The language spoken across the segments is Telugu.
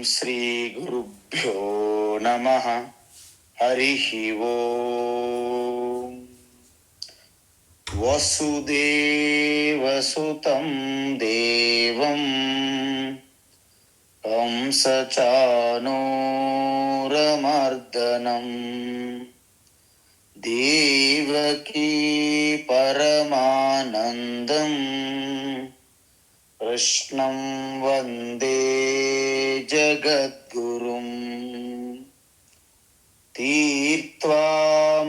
శ్రీ గురుభ్యో నమః. హరి ఓం. వసుదేవసుతం దేవం కంసచానూరమర్దనం దేవకీ పరమానందం కృష్ణం వందే జగద్గురుం. తీర్త్వా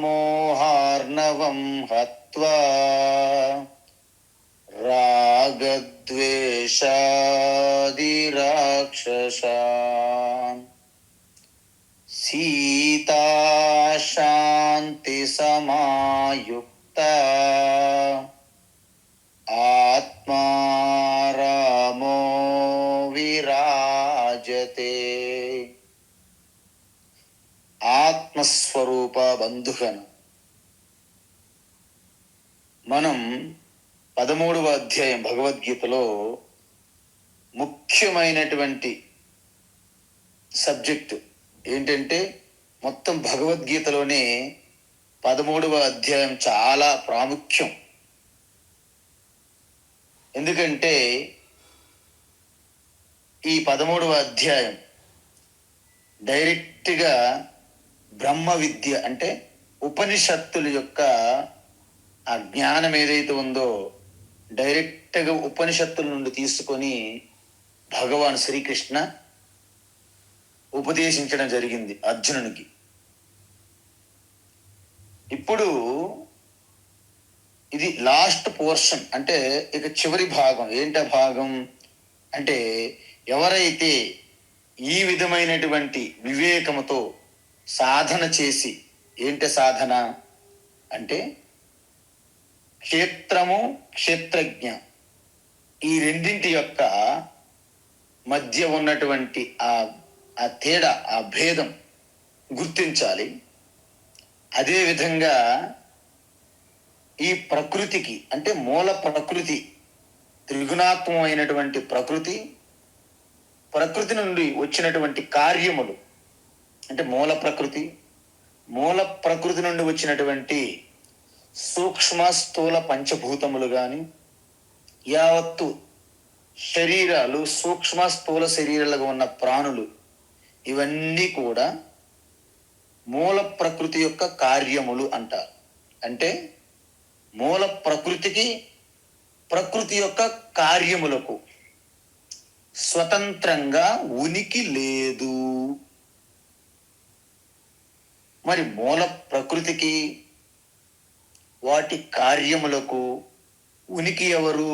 మోహార్ణవం హత్వా రాగద్వేషాదిరాక్షసాన్ సీతా శాంతి సమాయుక్తా ఆత్మా రామో విరాజతే. ఆత్మస్వరూప బంధుగణ, మనం 13వ అధ్యాయం భగవద్గీతలో ముఖ్యమైనటువంటి సబ్జెక్టు ఏంటంటే, మొత్తం భగవద్గీతలోనే 13వ అధ్యాయం చాలా ప్రాముఖ్యం. ఎందుకంటే ఈ 13వ అధ్యాయం డైరెక్ట్గా బ్రహ్మ విద్య అంటే ఉపనిషత్తుల యొక్క ఆ జ్ఞానం ఏదైతే ఉందో డైరెక్ట్గా ఉపనిషత్తుల నుండి తీసుకొని భగవాన్ శ్రీకృష్ణ ఉపదేశించడం జరిగింది అర్జునునికి. ఇప్పుడు ఇది లాస్ట్ పోర్షన్, అంటే ఇక చివరి భాగం. ఏంట భాగం అంటే, ఎవరైతే ఈ విధమైనటువంటి వివేకముతో సాధన చేసి, ఏంటి సాధన అంటే క్షేత్రము క్షేత్రజ్ఞ ఈ రెండింటి యొక్క మధ్య ఉన్నటువంటి ఆ తేడా, ఆ భేదం గుర్తించాలి. అదేవిధంగా ఈ ప్రకృతికి అంటే మూల ప్రకృతి, త్రిగుణాత్మకమైనటువంటి ప్రకృతి, ప్రకృతి నుండి వచ్చినటువంటి కార్యములు అంటే మూల ప్రకృతి నుండి వచ్చినటువంటి సూక్ష్మ స్థూల పంచభూతములు కానీ, యావత్తు శరీరాలు, సూక్ష్మ స్థూల శరీరాలుగా ఉన్న ప్రాణులు, ఇవన్నీ కూడా మూల ప్రకృతి యొక్క కార్యములు అంటారు. అంటే మూల ప్రకృతికి, ప్రకృతి యొక్క కార్యములకు స్వతంత్రంగా ఉనికి లేదు. మరి మూల ప్రకృతికి, వాటి కార్యములకు ఉనికి ఎవరు?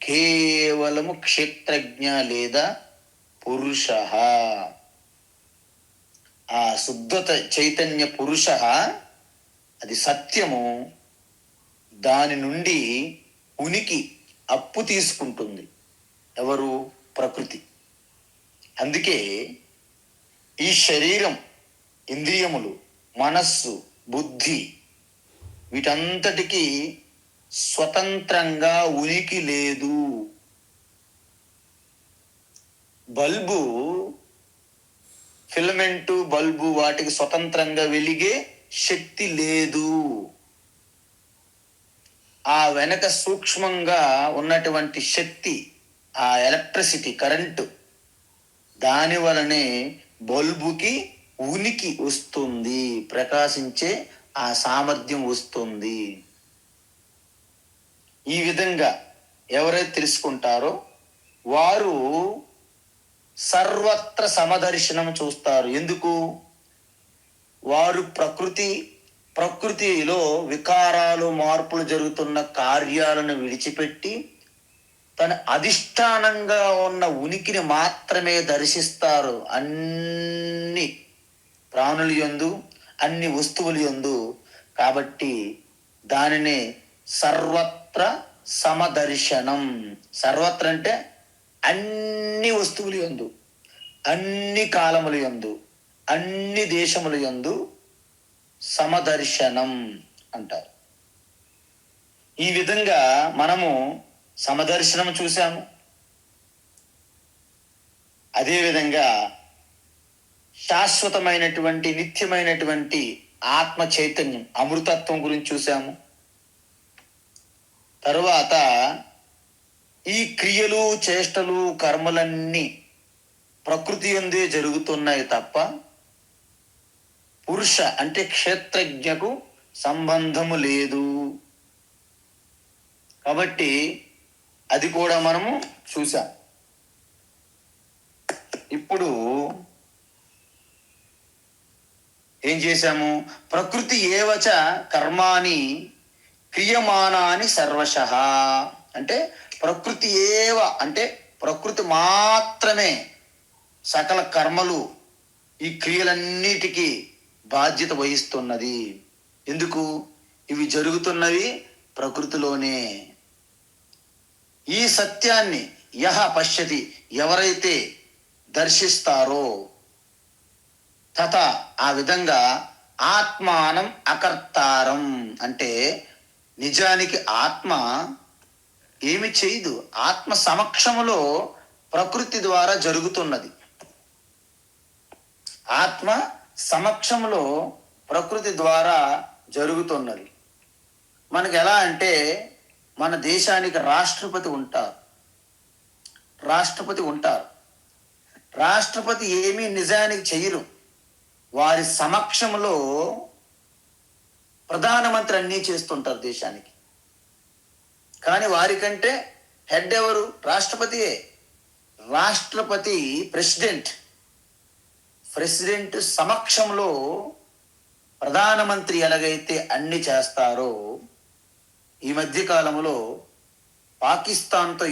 కేవలము క్షేత్రజ్ఞ లేదా పురుష. ఆ శుద్ధత చైతన్య పురుష, అది సత్యము. దాని నుండి ఉనికి అప్పు తీసుకుంటుంది ఎవరు? ప్రకృతి. అందుకే ఈ శరీరం, ఇంద్రియములు, మనస్సు, బుద్ధి వీటంతటికీ స్వతంత్రంగా ఉనికి లేదు. బల్బు, ఫిలమెంటు బల్బు, వాటికి స్వతంత్రంగా వెలిగే శక్తి లేదు. ఆ వెనక సూక్ష్మంగా ఉన్నటువంటి శక్తి, ఆ ఎలక్ట్రిసిటీ, కరెంటు, దాని వలనే బల్బుకి ఉనికి వస్తుంది, ప్రకాశించే ఆ సామర్థ్యం వస్తుంది. ఈ విధంగా ఎవరైతే తెలుసుకుంటారో వారు సర్వత్ర సమదర్శనం చూస్తారు. ఎందుకు? వారు ప్రకృతిలో వికారాలు, మార్పులు జరుగుతున్న కార్యాలను విడిచిపెట్టి తన అధిష్టానంగా ఉన్న ఉనికిని మాత్రమే దర్శిస్తారు. అన్ని ప్రాణుల యందు, అన్ని వస్తువుల యందు. కాబట్టి దానిని సర్వత్ర సమదర్శనం. సర్వత్ర అంటే అన్ని వస్తువుల యందు, అన్ని కాలముల యందు, అన్ని దేశముల యందు సమదర్శనం అంటారు. ఈ విధంగా మనము సమదర్శనం చూసాము. అదేవిధంగా శాశ్వతమైనటువంటి నిత్యమైనటువంటి ఆత్మ చైతన్యం అమృతత్వం గురించి చూసాము. తరువాత ఈ క్రియలు చేష్టలు కర్మలన్నీ ప్రకృతి యందే జరుగుతున్నాయి తప్ప పురుష అంటే క్షేత్రజ్ఞకు సంబంధము లేదు. కాబట్టి అది కూడా మనము చూసాం. ఇప్పుడు ఏం చేశాము? ప్రకృతి ఏవచ కర్మాని క్రియమానాని సర్వశః అంటే ప్రకృతి ఏవ అంటే ప్రకృతి మాత్రమే సకల కర్మలు ఈ క్రియలన్నిటికీ బాధ్యత వహిస్తున్నది. ఎందుకు? ఇవి జరుగుతున్నవి ప్రకృతిలోనే. ఈ సత్యాన్ని యహ పశ్యతి ఎవరైతే దర్శిస్తారో తథ ఆ విధంగా ఆత్మానం అకర్తారం అంటే నిజానికి ఆత్మ ఏమి చేయదు. ఆత్మ సమక్షములో ప్రకృతి ద్వారా జరుగుతున్నది. ఆత్మ సమక్షంలో ప్రకృతి ద్వారా జరుగుతున్నది. మనకి ఎలా అంటే మన దేశానికి రాష్ట్రపతి ఉంటారు. రాష్ట్రపతి ఏమీ నిజానికి చెయ్యరు. వారి సమక్షంలో ప్రధానమంత్రి అన్నీ చేస్తుంటారు దేశానికి. కానీ వారికంటే హెడ్ ఎవరు? రాష్ట్రపతియే. రాష్ట్రపతి ప్రెసిడెంట్ సమక్షంలో ప్రధానమంత్రి ఎలాగైతే అన్ని చేస్తారో, ఈ మధ్య కాలంలో పాకిస్తాన్తో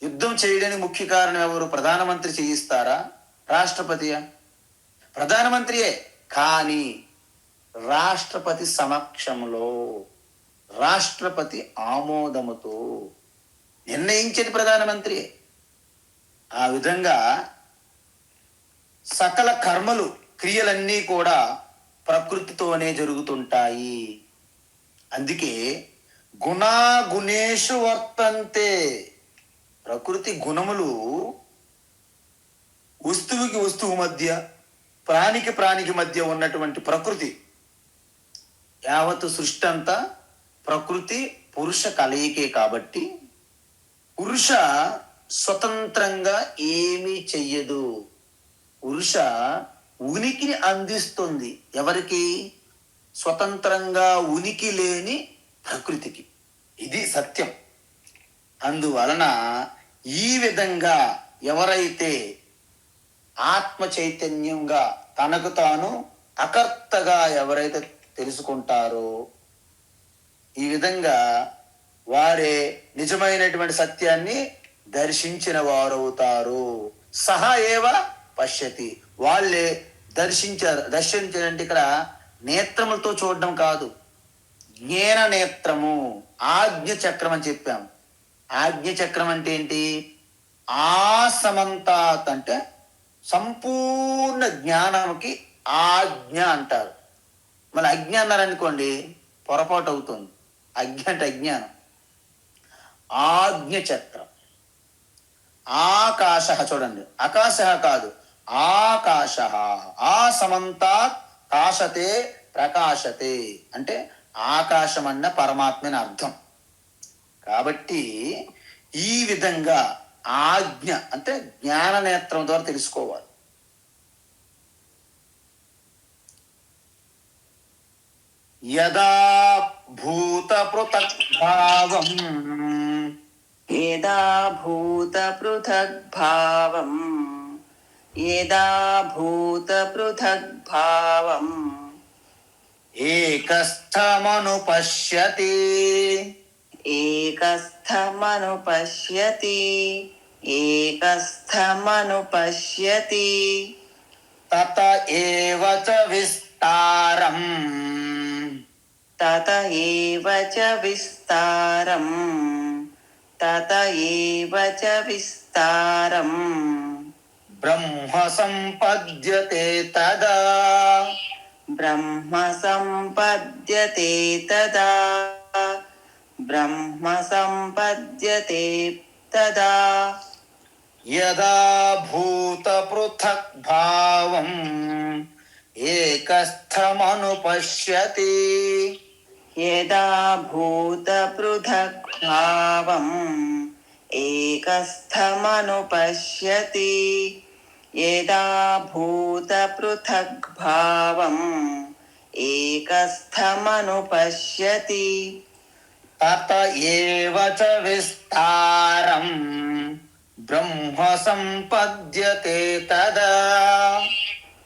యుద్ధం చేయడానికి ముఖ్య కారణం ఎవరు? ప్రధానమంత్రి చేయిస్తారా? రాష్ట్రపతియా? ప్రధానమంత్రియే. కానీ రాష్ట్రపతి సమక్షంలో రాష్ట్రపతి ఆమోదముతో నిర్ణయించేది ప్రధానమంత్రియే. ఆ విధంగా సకల కర్మలు క్రియలన్నీ కూడా ప్రకృతితోనే జరుగుతుంటాయి. అందుకే గుణేషు వర్తంతే. ప్రకృతి గుణములు వస్తువుకి వస్తువు మధ్య, ప్రాణికి మధ్య ఉన్నటువంటి ప్రకృతి యావత్ సృష్టి అంతా ప్రకృతి పురుష కలయికే. కాబట్టి పురుష స్వతంత్రంగా ఏమీ చెయ్యదు. పురుష ఉనికిని అందిస్తుంది. ఎవరికి? స్వతంత్రంగా ఉనికి లేని ప్రకృతికి. ఇది సత్యం. అందువలన ఈ విధంగా ఎవరైతే ఆత్మ చైతన్యంగా తనకు తాను అకర్తగా ఎవరైతే తెలుసుకుంటారో, ఈ విధంగా వారే నిజమైనటువంటి సత్యాన్ని దర్శించిన వారవుతారు. సహ ఏవ పశ్యతి. వాళ్ళే దర్శించారంటే ఇక్కడ నేత్రములతో చూడడం కాదు, జ్ఞాన నేత్రము, ఆజ్ఞ చక్రం అని చెప్పాము. ఆజ్ఞ చక్రం అంటే ఏంటి? ఆసమంతాత్ అంటే సంపూర్ణ జ్ఞానానికి ఆజ్ఞ అంటారు. మళ్ళీ అజ్ఞ అన్నారనుకోండి పొరపాటు అవుతుంది. అజ్ఞ అంటే అజ్ఞానం. ఆజ్ఞ చక్రం. ఆకాశ చూడండి, ఆకాశ కాదు, ఆకాశ. ఆ సమంతాత్ కాశతే ప్రకాశతే అంటే ఆకాశం అన్న పరమాత్మని అర్థం. కాబట్టి ఈ విధంగా ఆజ్ఞ అంటే జ్ఞాన నేత్రం ద్వారా తెలుసుకోవాలి. యదా భూత పృథగ్భావం ఏకస్థమనుపశ్యతి తత ఏవ చ విస్తారం బ్రహ్మ సంపద్యతే తదా యదా భూత పృథక్ భావం ఏకస్థమనుపశ్యతి. యదా భూతపృథగ్భావం ఏకస్థమనుపశ్యతి. యదా భూతపృథగ్భావం ఏకస్థమనుపశ్యతి. తత ఏవ చ విస్తారం బ్రహ్మ సంపద్యతే తదా.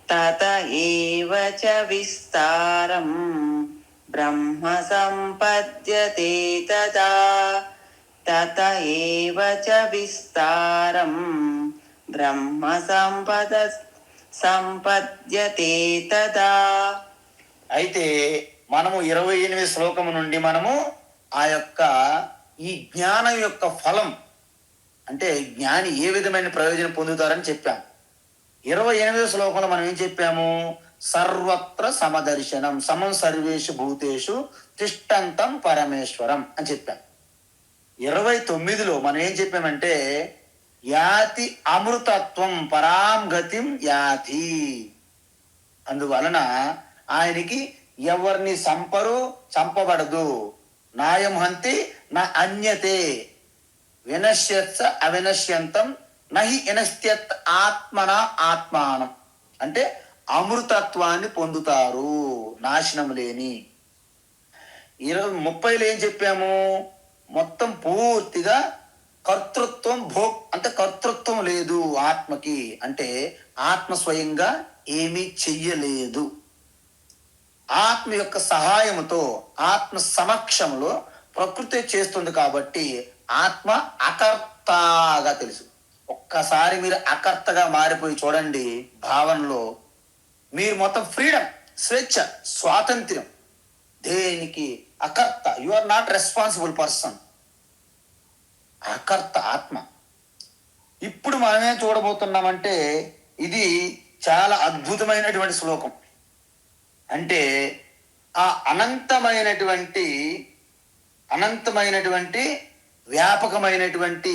తత ఏవ చ విస్తారం బ్రహ్మ సంపద్యతే తదా. తత ఏవ చ విస్తారం బ్రహ్మ సంపద్యతే తదా. అయితే మనము 28 శ్లోకము నుండి మనము ఆ యొక్క ఈ జ్ఞానం యొక్క ఫలం అంటే జ్ఞాని ఏ విధమైన ప్రయోజనం పొందుతారని చెప్పాం. 28వ శ్లోకంలో మనం ఏం చెప్పాము? సర్వత్ర సమదర్శనం సమం సర్వేషు భూతేషు తిష్టంతం పరమేశ్వరం అని చెప్పాం. 29లో మనం ఏం చెప్పామంటే యాతి అమృతత్వం పరాం గతిం యాతి. అందువలన ఆయనకి ఎవరిని చంపబడదు. నాయం హంతి నా అన్యతే వినశ్యత్స అవినశ్యంతం నహి వినశ్యత్ ఆత్మన ఆత్మానం. అంటే అమృతత్వాన్ని పొందుతారు నాశనం లేని. 30లో ఏం చెప్పాము? మొత్తం పూర్తిగా కర్తృత్వం అంటే కర్తృత్వం లేదు ఆత్మకి. అంటే ఆత్మ స్వయంగా ఏమీ చెయ్యలేదు. ఆత్మ యొక్క సహాయంతో ఆత్మ సమక్షంలో ప్రకృతి చేస్తుంది కాబట్టి ఆత్మ అకర్తగా తెలుసు. ఒక్కసారి మీరు అకర్తగా మారిపోయి చూడండి భావనలో, మీరు మొత్తం ఫ్రీడమ్, స్వేచ్ఛ, స్వాతంత్ర్యం. దేనికి అకర్త, you are not responsible person. అకర్త ఆత్మ. ఇప్పుడు మనమేం చూడబోతున్నామంటే ఇది చాలా అద్భుతమైనటువంటి శ్లోకం. అంటే ఆ అనంతమైనటువంటి వ్యాపకమైనటువంటి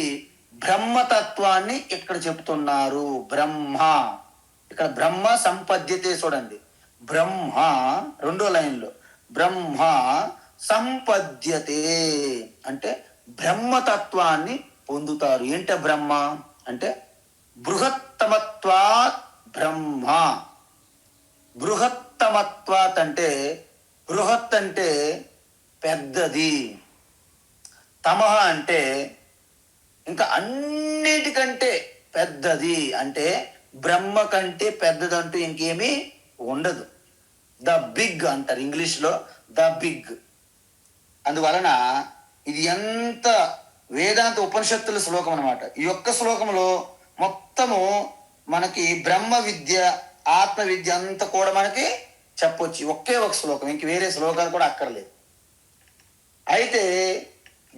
బ్రహ్మతత్వాన్ని ఇక్కడ చెప్తున్నారు. బ్రహ్మ, ఇక్కడ బ్రహ్మ సంపద్యతే చూడండి. బ్రహ్మ 2వ లైన్లో బ్రహ్మ సంపద్యతే అంటే బ్రహ్మతత్వాన్ని పొందుతారు. ఏంట బ్రహ్మ అంటే బృహత్తమత్వాత్ బ్రహ్మ. బృహత్తమత్వాత్ అంటే బృహత్ అంటే పెద్దది, తమహ అంటే ఇంకా అన్నిటికంటే పెద్దది. అంటే బ్రహ్మ కంటే పెద్దదంటూ ఇంకేమీ ఉండదు. ద బిగ్ అంటారు ఇంగ్లీష్లో, ద బిగ్. అందువలన ఇది ఎంత వేదాంత ఉపనిషత్తుల శ్లోకం అనమాట. ఈ యొక్క శ్లోకంలో మొత్తము మనకి బ్రహ్మ విద్య, ఆత్మ విద్య అంతా కూడా మనకి చెప్పొచ్చు. ఒకే ఒక శ్లోకం, ఇంక వేరే శ్లోకాలు కూడా అక్కర్లేదు. అయితే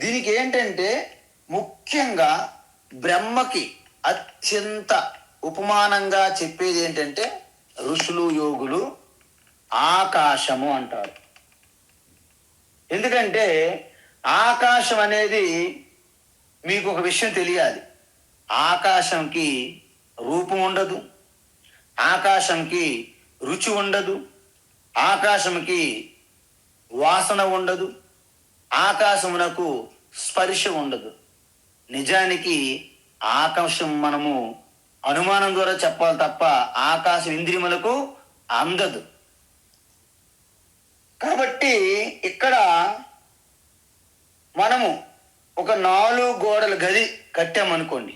దీనికి ఏంటంటే ముఖ్యంగా బ్రహ్మకి అత్యంత ఉపమానంగా చెప్పేది ఏంటంటే ఋషులు, యోగులు ఆకాశము అంటారు. ఎందుకంటే ఆకాశం అనేది మీకు ఒక విషయం తెలియాలి. ఆకాశంకి రూపం ఉండదు, ఆకాశంకి రుచి ఉండదు, ఆకాశంకి వాసన ఉండదు, ఆకాశమునకు స్పర్శ ఉండదు. నిజానికి ఆకాశం మనము అనుమానం ద్వారా చెప్పాలి తప్ప ఆకాశం ఇంద్రియములకు అందదు. కాబట్టి ఇక్కడ మనము ఒక 4 గోడల గది కట్టామనుకోండి.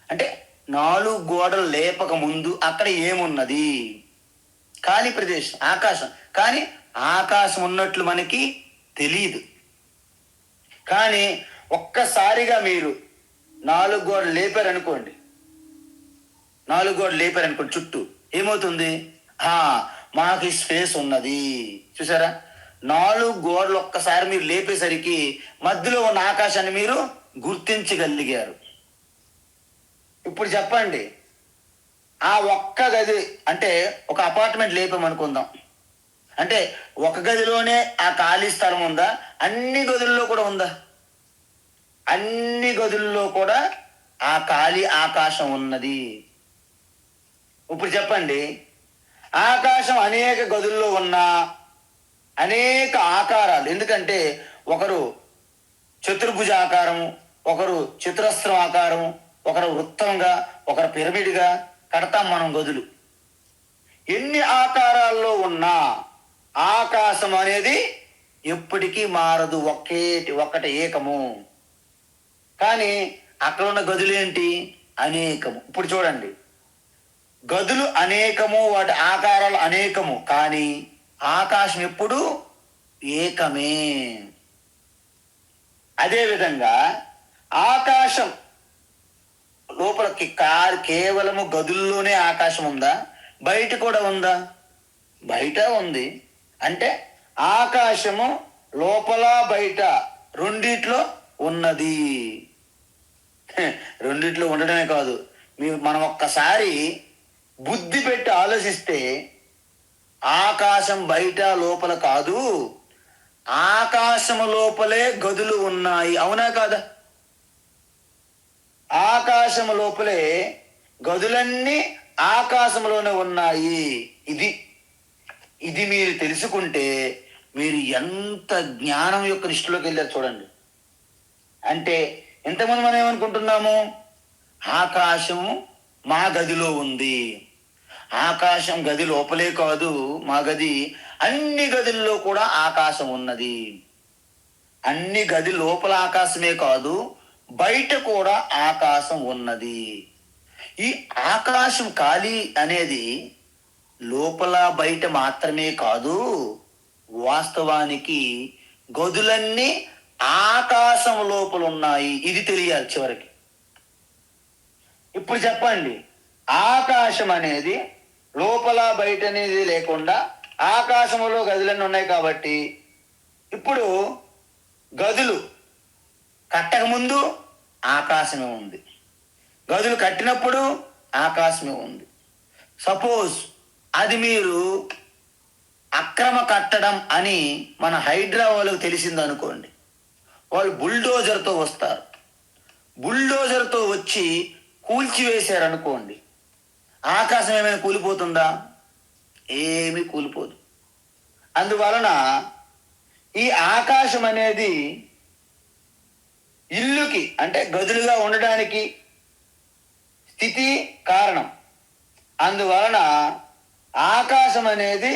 అంటే 4 గోడలు లేపక ముందు అక్కడ ఏమున్నది? ఖాళీ ప్రదేశం, ఆకాశం. కానీ ఆకాశం ఉన్నట్లు మనకి తెలియదు. కానీ ఒక్కసారిగా మీరు 4 గోడలు లేపారనుకోండి, 4 గోడలు లేపారనుకోండి చుట్టూ, ఏమవుతుంది? మాకు స్పేస్ ఉన్నది. చూసారా? 4 గోడలు ఒక్కసారి మీరు లేపేసరికి మధ్యలో ఉన్న ఆకాశాన్ని మీరు గుర్తించగలిగారు. ఇప్పుడు చెప్పండి, ఆ ఒక్క గది అంటే ఒక అపార్ట్మెంట్ లేపామనుకుందాం. అంటే ఒక గదిలోనే ఆ ఖాళీ స్థలం ఉందా? అన్ని గదుల్లో కూడా ఉందా? అన్ని గదుల్లో కూడా ఆ ఖాళీ ఆకాశం ఉన్నది. ఇప్పుడు చెప్పండి, ఆకాశం అనేక గదుల్లో ఉన్న అనేక ఆకారాలు, ఎందుకంటే ఒకరు చతుర్భుజ ఆకారం, ఒకరు చతురస్రం ఆకారం, ఒకరు వృత్తంగా, ఒకరు పిరమిడ్గా కడతాం మనం గదులు. ఎన్ని ఆకారాల్లో ఉన్నా ఆకాశం అనేది ఎప్పటికీ మారదు, ఒక్కటి ఏకము. కానీ అక్కడ ఉన్న గదులేంటి? అనేకము. ఇప్పుడు చూడండి, గదులు అనేకము, వాటి ఆకారాలు అనేకము, కానీ ఆకాశం ఎప్పుడు ఏకమే. అదేవిధంగా ఆకాశం లోపలికి కేవలము గదుల్లోనే ఆకాశం ఉందా? బయట కూడా ఉందా? బయట ఉంది. అంటే ఆకాశము లోపల బయట రెండిట్లో ఉన్నది. రెండిట్లో ఉండడమే కాదు, మనం ఒక్కసారి బుద్ధి పెట్టి ఆలోచిస్తే ఆకాశం బయట లోపల కాదు, ఆకాశము లోపలే గదులు ఉన్నాయి. అవునా కాదా? ఆకాశము లోపలే గదులన్నీ ఆకాశంలోనే ఉన్నాయి. ఇది మీరు తెలుసుకుంటే మీరు ఎంత జ్ఞానం యొక్క నిష్ఠలోకి వెళ్ళారు చూడండి. అంటే ఎంతమంది మనం ఏమనుకుంటున్నాము? ఆకాశము మా గదిలో ఉంది. ఆకాశం గది లోపలే కాదు, మా గది అన్ని గదుల్లో కూడా ఆకాశం ఉన్నది. అన్ని గది లోపల ఆకాశమే కాదు, బయట కూడా ఆకాశం ఉన్నది. ఈ ఆకాశం ఖాళీ అనేది లోపల బయట మాత్రమే కాదు, వాస్తవానికి గదులన్నీ ఆకాశం లోపల ఉన్నాయి. ఇది తెలియాలి చివరికి. ఇప్పుడు చెప్పండి, ఆకాశం అనేది లోపల బయట అనేది లేకుండా ఆకాశంలో గదులన్నీ ఉన్నాయి కాబట్టి ఇప్పుడు గదులు కట్టక ముందు ఆకాశమే ఉంది, గదులు కట్టినప్పుడు ఆకాశమే ఉంది. సపోజ్ అది మీరు అక్రమ కట్టడం అని మన హైడ్రా వాళ్ళకు తెలిసింది అనుకోండి, వాళ్ళు బుల్డోజర్తో వస్తారు. బుల్డోజర్తో వచ్చి కూల్చివేశారనుకోండి, ఆకాశం ఏమైనా కూలిపోతుందా? ఏమీ కూలిపోదు. అందువలన ఈ ఆకాశం అనేది ఇల్లుకి అంటే గదులుగా ఉండడానికి స్థితి కారణం. అందువలన ఆకాశం అనేది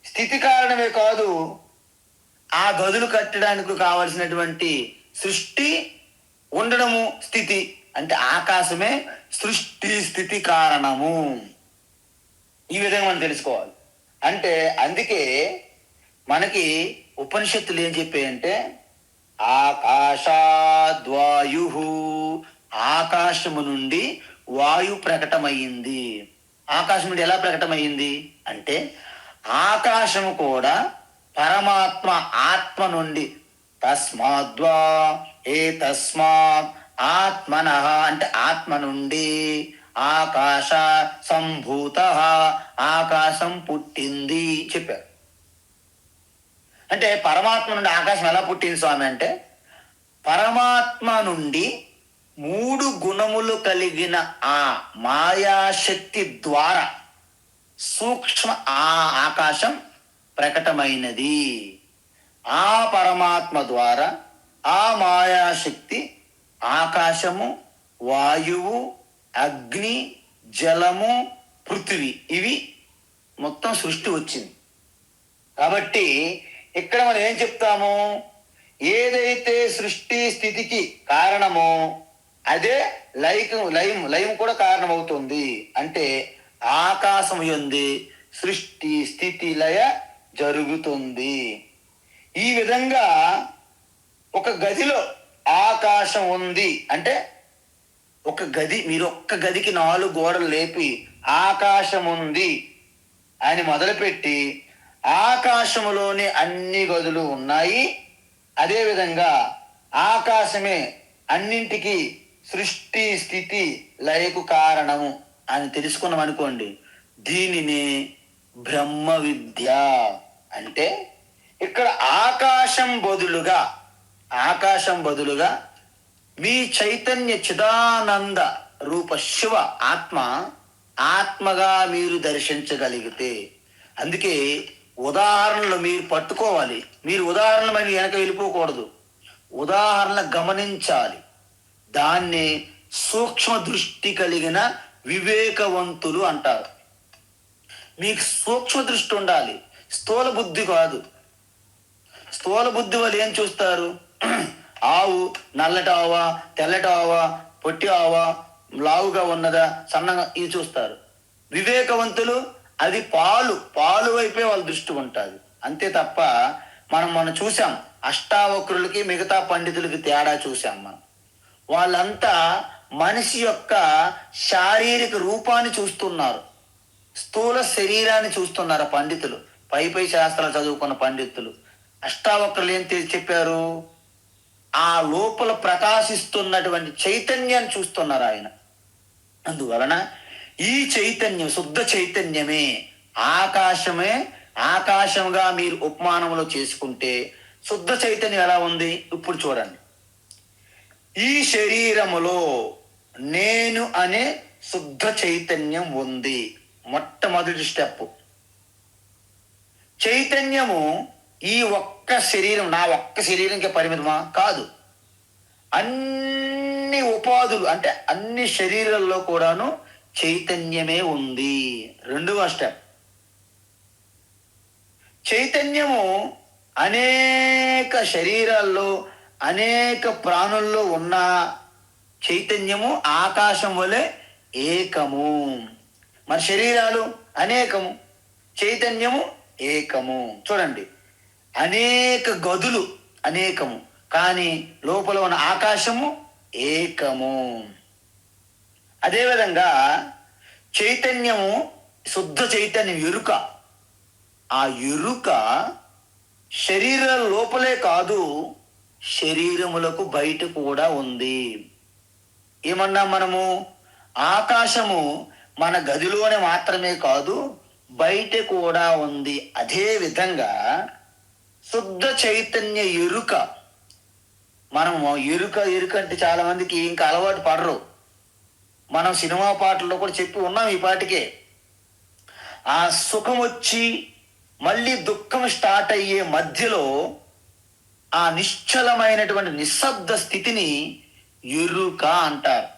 స్థితి కారణమే కాదు, ఆ గదులు కట్టడానికి కావలసినటువంటి సృష్టి ఉండడము స్థితి. అంటే ఆకాశమే సృష్టి స్థితి కారణము. ఈ విధంగా మనం తెలుసుకోవాలి. అంటే అందుకే మనకి ఉపనిషత్తులు ఏం చెప్పాయంటే, ఆకాశాద్వాయు, ఆకాశము నుండి వాయు ప్రకటమైంది. ఆకాశం నుండి ఎలా ప్రకటమైంది అంటే, ఆకాశము కూడా పరమాత్మ ఆత్మ నుండి, తస్మాద్వా ఏ తస్మాత్ ఆత్మనః అంటే ఆత్మ నుండి, ఆకాశ సంభూత ఆకాశం పుట్టింది చెప్పారు. అంటే పరమాత్మ నుండి ఆకాశం ఎలా పుట్టింది స్వామి అంటే, పరమాత్మ నుండి 3 గుణములు కలిగిన ఆ మాయాశక్తి ద్వారా సూక్ష్మ ఆకాశం ప్రకటమైనది. ఆ పరమాత్మ ద్వారా ఆ మాయాశక్తి ఆకాశము, వాయువు, అగ్ని, జలము, పృథివీ ఇవి మొత్తం సృష్టి వచ్చింది. కాబట్టి ఇక్కడ మనం ఏం చెప్తాము, ఏదైతే సృష్టి స్థితికి కారణమో అదే లయం కూడా కారణమవుతుంది. అంటే ఆకాశం యందు సృష్టి స్థితి లయ జరుగుతుంది. ఈ విధంగా ఒక గదిలో ఆకాశం ఉంది అంటే, ఒక గది, మీరు ఒక్క గదికి 4 గోడలు లేపి ఆకాశం ఉంది అని మొదలుపెట్టి ఆకాశములోని అన్ని గదులు ఉన్నాయి, అదేవిధంగా ఆకాశమే అన్నింటికి సృష్టి స్థితి లయకు కారణము అని తెలుసుకున్నాం అనుకోండి, దీనిని బ్రహ్మ విద్య అంటే. ఇక్కడ ఆకాశం బదులుగా మీ చైతన్య చిదానంద రూప శివ ఆత్మగా మీరు దర్శించగలిగితే, అందుకే ఉదాహరణలు మీరు పట్టుకోవాలి. మీరు ఉదాహరణలు మరి వెనక వెళ్ళిపోకూడదు. ఉదాహరణ గమనించాలి. దాన్ని సూక్ష్మ దృష్టి కలిగిన వివేకవంతులు అంటారు. మీకు సూక్ష్మ దృష్టి ఉండాలి, స్థూల బుద్ధి కాదు. స్థూల బుద్ధి వాళ్ళు ఏం చూస్తారు? ఆవు నల్లటి ఆవా, తెల్లటి ఆవా, పొట్టి ఆవా, లావుగా ఉన్నదా, సన్నగా, ఇవి చూస్తారు. వివేకవంతులు అది పాలు వైపే వాళ్ళ దృష్టి ఉంటుంది. అంతే తప్ప మనం చూసాం అష్టావక్రులకి మిగతా పండితులకి తేడా చూసాం మనం. వాళ్ళంతా మనిషి యొక్క శారీరక రూపాన్ని చూస్తున్నారు, స్థూల శరీరాన్ని చూస్తున్నారు పండితులు, పై శాస్త్రాలు చదువుకున్న పండితులు. అష్టావక్రులు ఏం చెప్పారు? ఆ లోపల ప్రకాశిస్తున్నటువంటి చైతన్యాన్ని చూస్తున్నారు ఆయన. అందువలన ఈ చైతన్యం శుద్ధ చైతన్యమే, ఆకాశంగా మీరు ఉపమానంలో చేసుకుంటే శుద్ధ చైతన్యం ఎలా ఉంది ఇప్పుడు చూడండి. ఈ శరీరములో నేను అనే శుద్ధ చైతన్యం ఉంది. మొట్టమొదటి స్టెప్. చైతన్యము ఈ ఒక్క శరీరం, నా ఒక్క శరీరంకి పరిమితమా? కాదు. అన్ని ఉపాధులు అంటే అన్ని శరీరాల్లో కూడాను చైతన్యమే ఉంది. రెండవ స్టెప్. చైతన్యము అనేక శరీరాల్లో అనేక ప్రాణుల్లో ఉన్న చైతన్యము ఆకాశం వలె ఏకము. మన శరీరాలు అనేకము, చైతన్యము ఏకము. చూడండి, అనేక గదులు అనేకము, కానీ లోపల ఉన్న ఆకాశము ఏకము. అదేవిధంగా చైతన్యము శుద్ధ చైతన్యం ఎరుక. ఆ ఎరుక శరీరాల లోపలే కాదు, శరీరములకు బయట కూడా ఉంది. ఏమన్నా మనము ఆకాశము మన గదిలోనే మాత్రమే కాదు, బయట కూడా ఉంది. అదే విధంగా శుద్ధ చైతన్య ఎరుక. మనము ఎరుక అంటే చాలా మందికి ఇంకా అలవాటు పడరు. మనం సినిమా పాటల్లో కూడా చెప్పి ఉన్నాం ఈ పాటికే. ఆ సుఖం వచ్చి మళ్ళీ దుఃఖం స్టార్ట్ అయ్యే మధ్యలో ఆ నిశ్చలమైనటువంటి నిశ్శబ్ద స్థితిని ఎరుక అంటారు.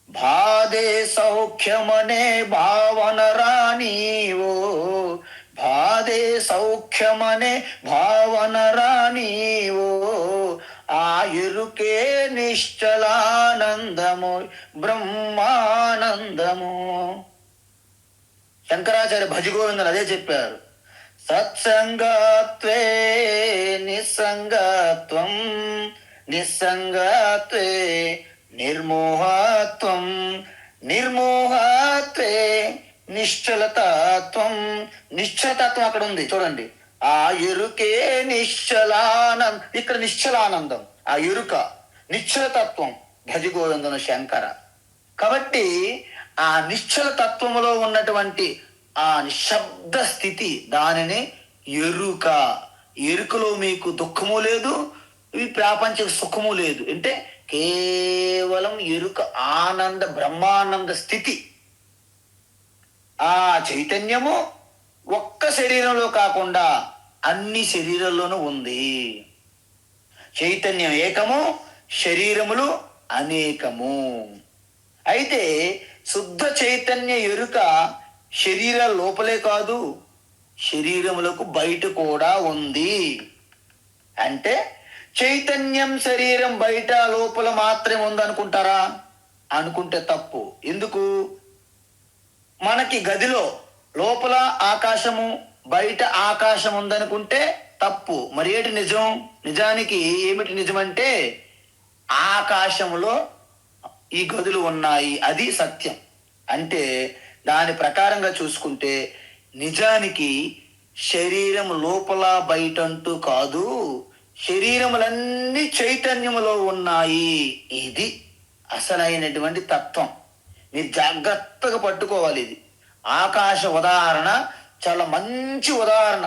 బాధే సౌఖ్యమనే భావన రానీవో, బాధే సౌఖ్యమనే భావన రానీవో, ఆ ఎరుకే నిశ్చలానందము బ్రహ్మానందము. శంకరాచార్య భజగోవిందులు అదే చెప్పారు. సత్సంగత్వే నిస్సంగత్వం, నిస్సంగత్వే నిర్మోహత్వం, నిర్మోహత్వే నిశ్చలతత్వం. నిశ్చలతత్వం అక్కడ ఉంది చూడండి. ఆ ఎరుకే నిశ్చలానందం. ఇక్కడ నిశ్చలానందం, ఆ ఎరుక నిశ్చలతత్వం. భజగోవిందన శంకర. కాబట్టి ఆ నిశ్చల తత్వములో ఉన్నటువంటి ఆ నిశ్శబ్ద స్థితి, దానిని ఎరుక. ఎరుకలో మీకు దుఃఖము లేదు, ఈ ప్రాపంచిక సుఖము లేదు. అంటే కేవలం ఎరుక, ఆనంద బ్రహ్మానంద స్థితి. ఆ చైతన్యము ఒక్క శరీరంలో కాకుండా అన్ని శరీరాల్లోనూ ఉంది. చైతన్యం ఏకము, శరీరములు అనేకము. అయితే శుద్ధ చైతన్య ఎరుక శరీరాల లోపలే కాదు, శరీరములకు బయట కూడా ఉంది. అంటే చైతన్యం శరీరం బయట లోపల మాత్రమే ఉందనుకుంటారా? అనుకుంటే తప్పు. ఎందుకు? మనకి గదిలో లోపల ఆకాశము బయట ఆకాశం ఉందనుకుంటే తప్పు. మరి ఏంటి నిజం? నిజానికి ఏమిటి నిజమంటే ఆకాశములో ఈ గదులు ఉన్నాయి, అది సత్యం. అంటే దాని ప్రకారంగా చూసుకుంటే నిజానికి శరీరం లోపల బయట అంటూ కాదు, శరీరములన్నీ చైతన్యములో ఉన్నాయి. ఇది అసలైనటువంటి తత్వం. మీరు జాగ్రత్తగా పట్టుకోవాలి. ఇది ఆకాశ ఉదాహరణ చాలా మంచి ఉదాహరణ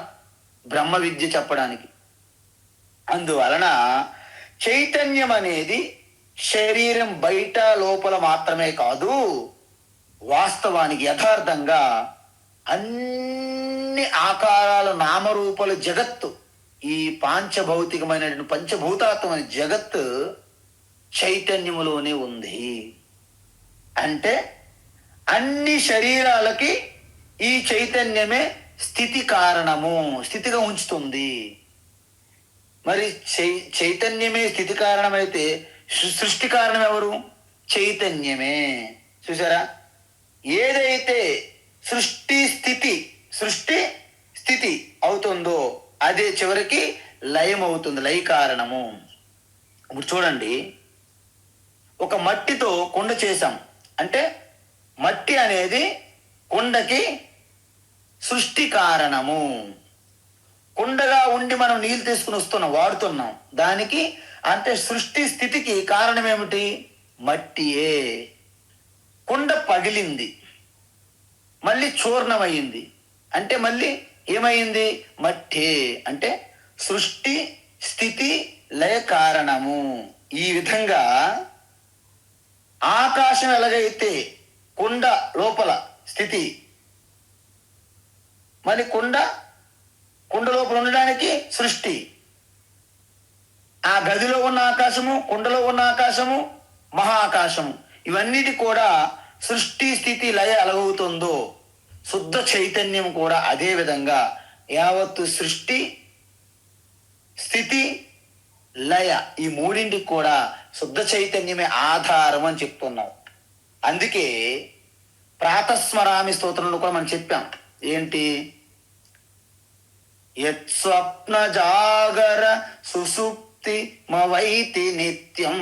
బ్రహ్మ విద్య చెప్పడానికి. అందువలన చైతన్యం అనేది శరీరం బయట లోపల మాత్రమే కాదు, వాస్తవానికి యథార్థంగా అన్ని ఆకారాల నామరూపాల జగత్తు, ఈ పాంచభౌతికమైనటువంటి పంచభూతాత్మమైన జగత్తు చైతన్యములోనే ఉంది. అంటే అన్ని శరీరాలకి ఈ చైతన్యమే స్థితి కారణము, స్థితిగా ఉంచుతుంది. మరి చైతన్యమే స్థితి కారణమైతే సృష్టి కారణం ఎవరు? చైతన్యమే. చూసారా, ఏదైతే సృష్టి స్థితి అవుతుందో అదే చివరికి లయం అవుతుంది, లయ కారణము. ఇప్పుడు చూడండి, ఒక మట్టితో కుండ చేశాం అంటే మట్టి అనేది కుండకి సృష్టి కారణము. కుండగా ఉండి మనం నీళ్ళు తీసుకుని వాడుతున్నాం, దానికి అంటే సృష్టి స్థితికి కారణం ఏమిటి? మట్టియే. కుండ పగిలింది, మళ్ళీ చూర్ణమైంది అంటే మళ్ళీ ఏమైంది? మట్టే. అంటే సృష్టి స్థితి లయ కారణము. ఈ విధంగా ఆకాశం ఎలాగైతే కుండ లోపల స్థితి, మరి కుండ లోపల ఉండడానికి సృష్టి, ఆ గదిలో ఉన్న ఆకాశము, కుండలో ఉన్న ఆకాశము, మహాకాశము, ఇవన్నిటి కూడా సృష్టి స్థితి లయ ఎలాగవుతుందో శుద్ధ చైతన్యం కూడా అదే విధంగా యావత్తు సృష్టి స్థితి లయ ఈ మూడింటికి కూడా శుద్ధ చైతన్యమే ఆధారం అని చెప్తున్నాం. అందుకే ప్రాతస్మరామి స్తోత్రంలో కూడా మనం చెప్పాం ఏంటి? యత్స్వప్న జాగర సుసుప్తి మవైతి నిత్యం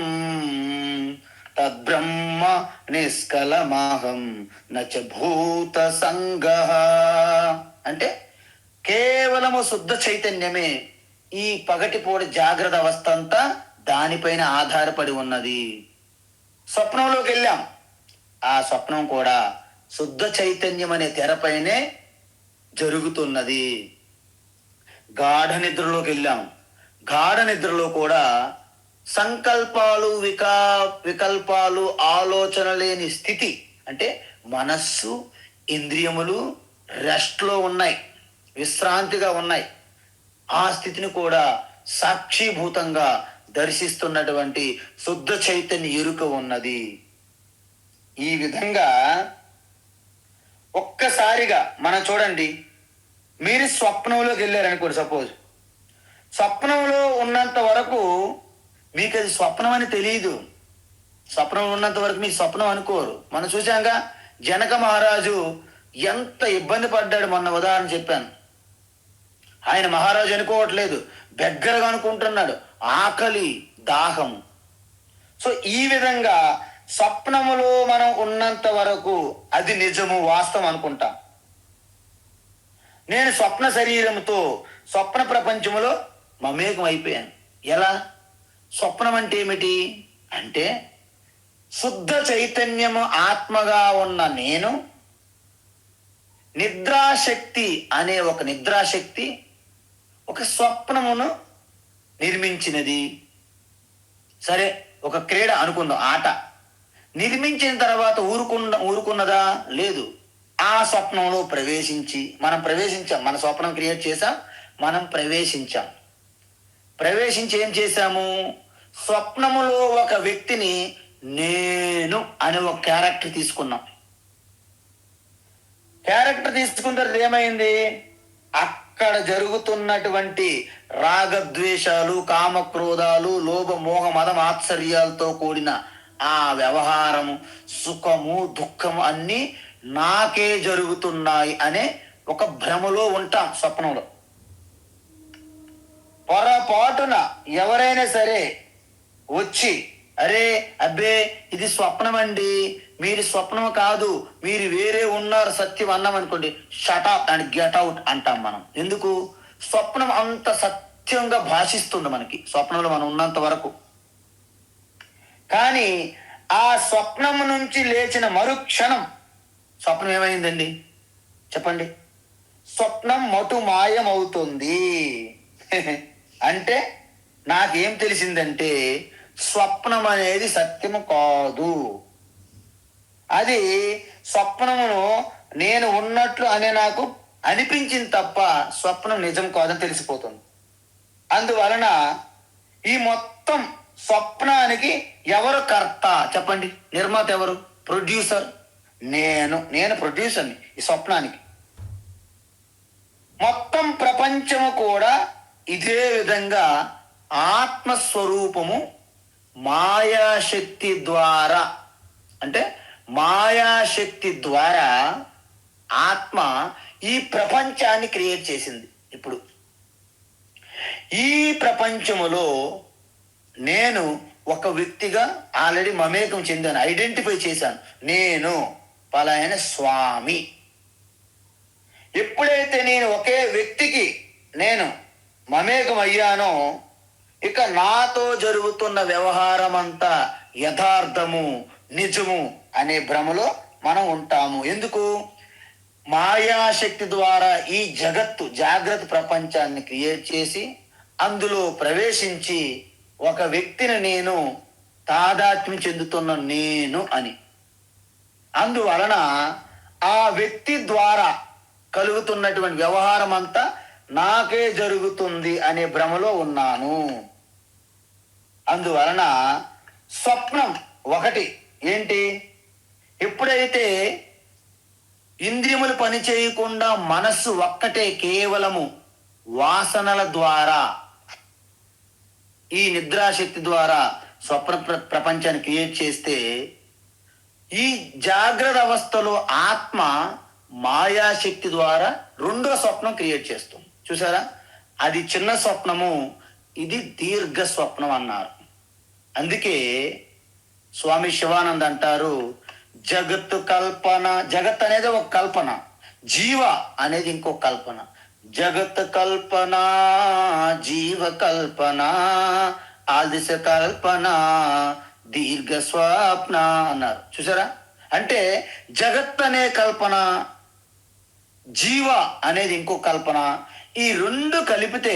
తద్బ్రహ్మ నిష్కలమహం నచ భూత సంగః. అంటే కేవలము శుద్ధ చైతన్యమే ఈ పగటిపూట జాగ్రత్త అవస్థ అంతా దానిపైన ఆధారపడి ఉన్నది. స్వప్నంలోకి వెళ్ళాం, ఆ స్వప్నం కూడా శుద్ధ చైతన్యం అనే తెరపైనే జరుగుతున్నది. గాఢ నిద్రలోకి వెళ్ళాం, గాఢ నిద్రలో కూడా సంకల్పాలు వికల్పాలు ఆలోచన లేని స్థితి అంటే మనస్సు ఇంద్రియములు రెస్ట్లో ఉన్నాయి, విశ్రాంతిగా ఉన్నాయి. ఆ స్థితిని కూడా సాక్షిభూతంగా దర్శిస్తున్నటువంటి శుద్ధ చైతన్య ఎరుక ఉన్నది. ఈ విధంగా ఒక్కసారిగా మనం చూడండి, మీరు స్వప్నంలోకి వెళ్ళారనుకోండి, సపోజ్ స్వప్నంలో ఉన్నంత వరకు మీకు అది స్వప్నం అని తెలియదు. స్వప్నం ఉన్నంత వరకు మీకు స్వప్నం అనుకోరు. మనం చూసాంగా జనక మహారాజు ఎంత ఇబ్బంది పడ్డాడు, మొన్న ఉదాహరణ చెప్పాను. ఆయన మహారాజు అనుకోవట్లేదు, దగ్గరగా అనుకుంటున్నాడు, ఆకలి దాహము. సో ఈ విధంగా స్వప్నములో మనం ఉన్నంత వరకు అది నిజము వాస్తవం అనుకుంటాం. నేను స్వప్న శరీరంతో స్వప్న ప్రపంచములో మమేకం అయిపోయాను. ఎలా? స్వప్నం అంటే ఏమిటి అంటే శుద్ధ చైతన్యము ఆత్మగా ఉన్న నేను నిద్రాశక్తి అనే ఒక నిద్రాశక్తి ఒక స్వప్నమును నిర్మించినది. సరే, ఒక క్రీడ అనుకుందాం, ఆట నిర్మించిన తర్వాత ఊరుకున్నదా? లేదు. ఆ స్వప్నంలో ప్రవేశించి మనం ప్రవేశించాం, మన స్వప్నం క్రియేట్ చేసాం, మనం ప్రవేశించాం. ప్రవేశించి ఏం చేశాము? స్వప్నములో ఒక వ్యక్తిని నేను అనే ఒక క్యారెక్టర్ తీసుకున్నాం. క్యారెక్టర్ తీసుకున్న తర్వాత ఏమైంది? అక్కడ జరుగుతున్నటువంటి రాగద్వేషాలు, కామక్రోధాలు, లోభ మోహ మద ఆశ్చర్యాలతో కూడిన ఆ వ్యవహారము, సుఖము దుఃఖము అన్నీ నాకే జరుగుతున్నాయి అనే ఒక భ్రమలో ఉంటాం స్వప్నంలో. పొరపాటున ఎవరైనా సరే వచ్చి అరే అబ్బే ఇది స్వప్నం అండి, మీరు స్వప్నం కాదు, మీరు వేరే ఉన్నారు సత్యం అన్నాం అనుకోండి, షటప్ అండ్ గెట్ అవుట్ అంటాం మనం. ఎందుకు? స్వప్నం అంత సత్యంగా భాషిస్తుంది మనకి స్వప్నంలో మనం ఉన్నంత వరకు. కానీ ఆ స్వప్నం నుంచి లేచిన మరుక్షణం స్వప్నం ఏమైందండి చెప్పండి? స్వప్నం మటు మాయమవుతుంది. అంటే నాకేం తెలిసిందంటే స్వప్నం అనేది సత్యము కాదు. అది స్వప్నమును నేను ఉన్నట్లు అనే నాకు అనిపించింది తప్ప స్వప్నం నిజం కాదని తెలిసిపోతుంది. అందువలన ఈ మొత్తం స్వప్నానికి ఎవరు కర్త చెప్పండి? నిర్మాత ఎవరు? ప్రొడ్యూసర్ నేను ప్రొడ్యూసర్ని ఈ స్వప్నానికి. మొత్తం ప్రపంచము కూడా ఇదే విధంగా ఆత్మస్వరూపము మాయాశక్తి ద్వారా, అంటే మాయాశక్తి ద్వారా ఆత్మ ఈ ప్రపంచాన్ని క్రియేట్ చేసింది. ఇప్పుడు ఈ ప్రపంచములో నేను ఒక వ్యక్తిగా ఆల్రెడీ మమేకం చెందాను, ఐడెంటిఫై చేశాను. నేను పలాయన స్వామి. ఎప్పుడైతే నేను ఒకే వ్యక్తికి నేను మమేకం అయ్యానో, ఇక నాతో జరుగుతున్న వ్యవహారం అంతా యథార్థము, నిజము అనే భ్రమలో మనం ఉంటాము. ఎందుకు? మాయాశక్తి ద్వారా ఈ జగత్తు జాగ్రత్త ప్రపంచాన్ని క్రియేట్ చేసి అందులో ప్రవేశించి ఒక వ్యక్తిని నేను తాదాత్మ్యం చెందుతున్న నేను అని. అందువలన ఆ వ్యక్తి ద్వారా కలుగుతున్నటువంటి వ్యవహారం అంతా నాకే జరుగుతుంది అనే భ్రమలో ఉన్నాను. అందువలన స్వప్నం ఒకటి ఏంటి? ఎప్పుడైతే ఇంద్రియములు పని చేయకుండా మనస్సు ఒక్కటే కేవలము వాసనల ద్వారా, ఈ నిద్రాశక్తి ద్వారా స్వప్న ప్రపంచాన్ని క్రియేట్ చేస్తే, ఈ జాగ్రత్త అవస్థలో ఆత్మ మాయాశక్తి ద్వారా రెండో స్వప్నం క్రియేట్ చేస్తుంది. చూసారా? అది చిన్న స్వప్నము, ఇది దీర్ఘ స్వప్నం అన్నారు. అందుకే స్వామి శివానంద్ అంటారు, జగత్తు కల్పన. జగత్ అనేది ఒక కల్పన, జీవ అనేది ఇంకో కల్పన. జగత్ కల్పన, జీవ కల్పన, ఆదిశ కల్పన, దీర్ఘ స్వప్న అన్నారు. చూసారా? అంటే జగత్ అనే కల్పన, జీవ అనేది ఇంకో కల్పన, ఈ రెండు కలిపితే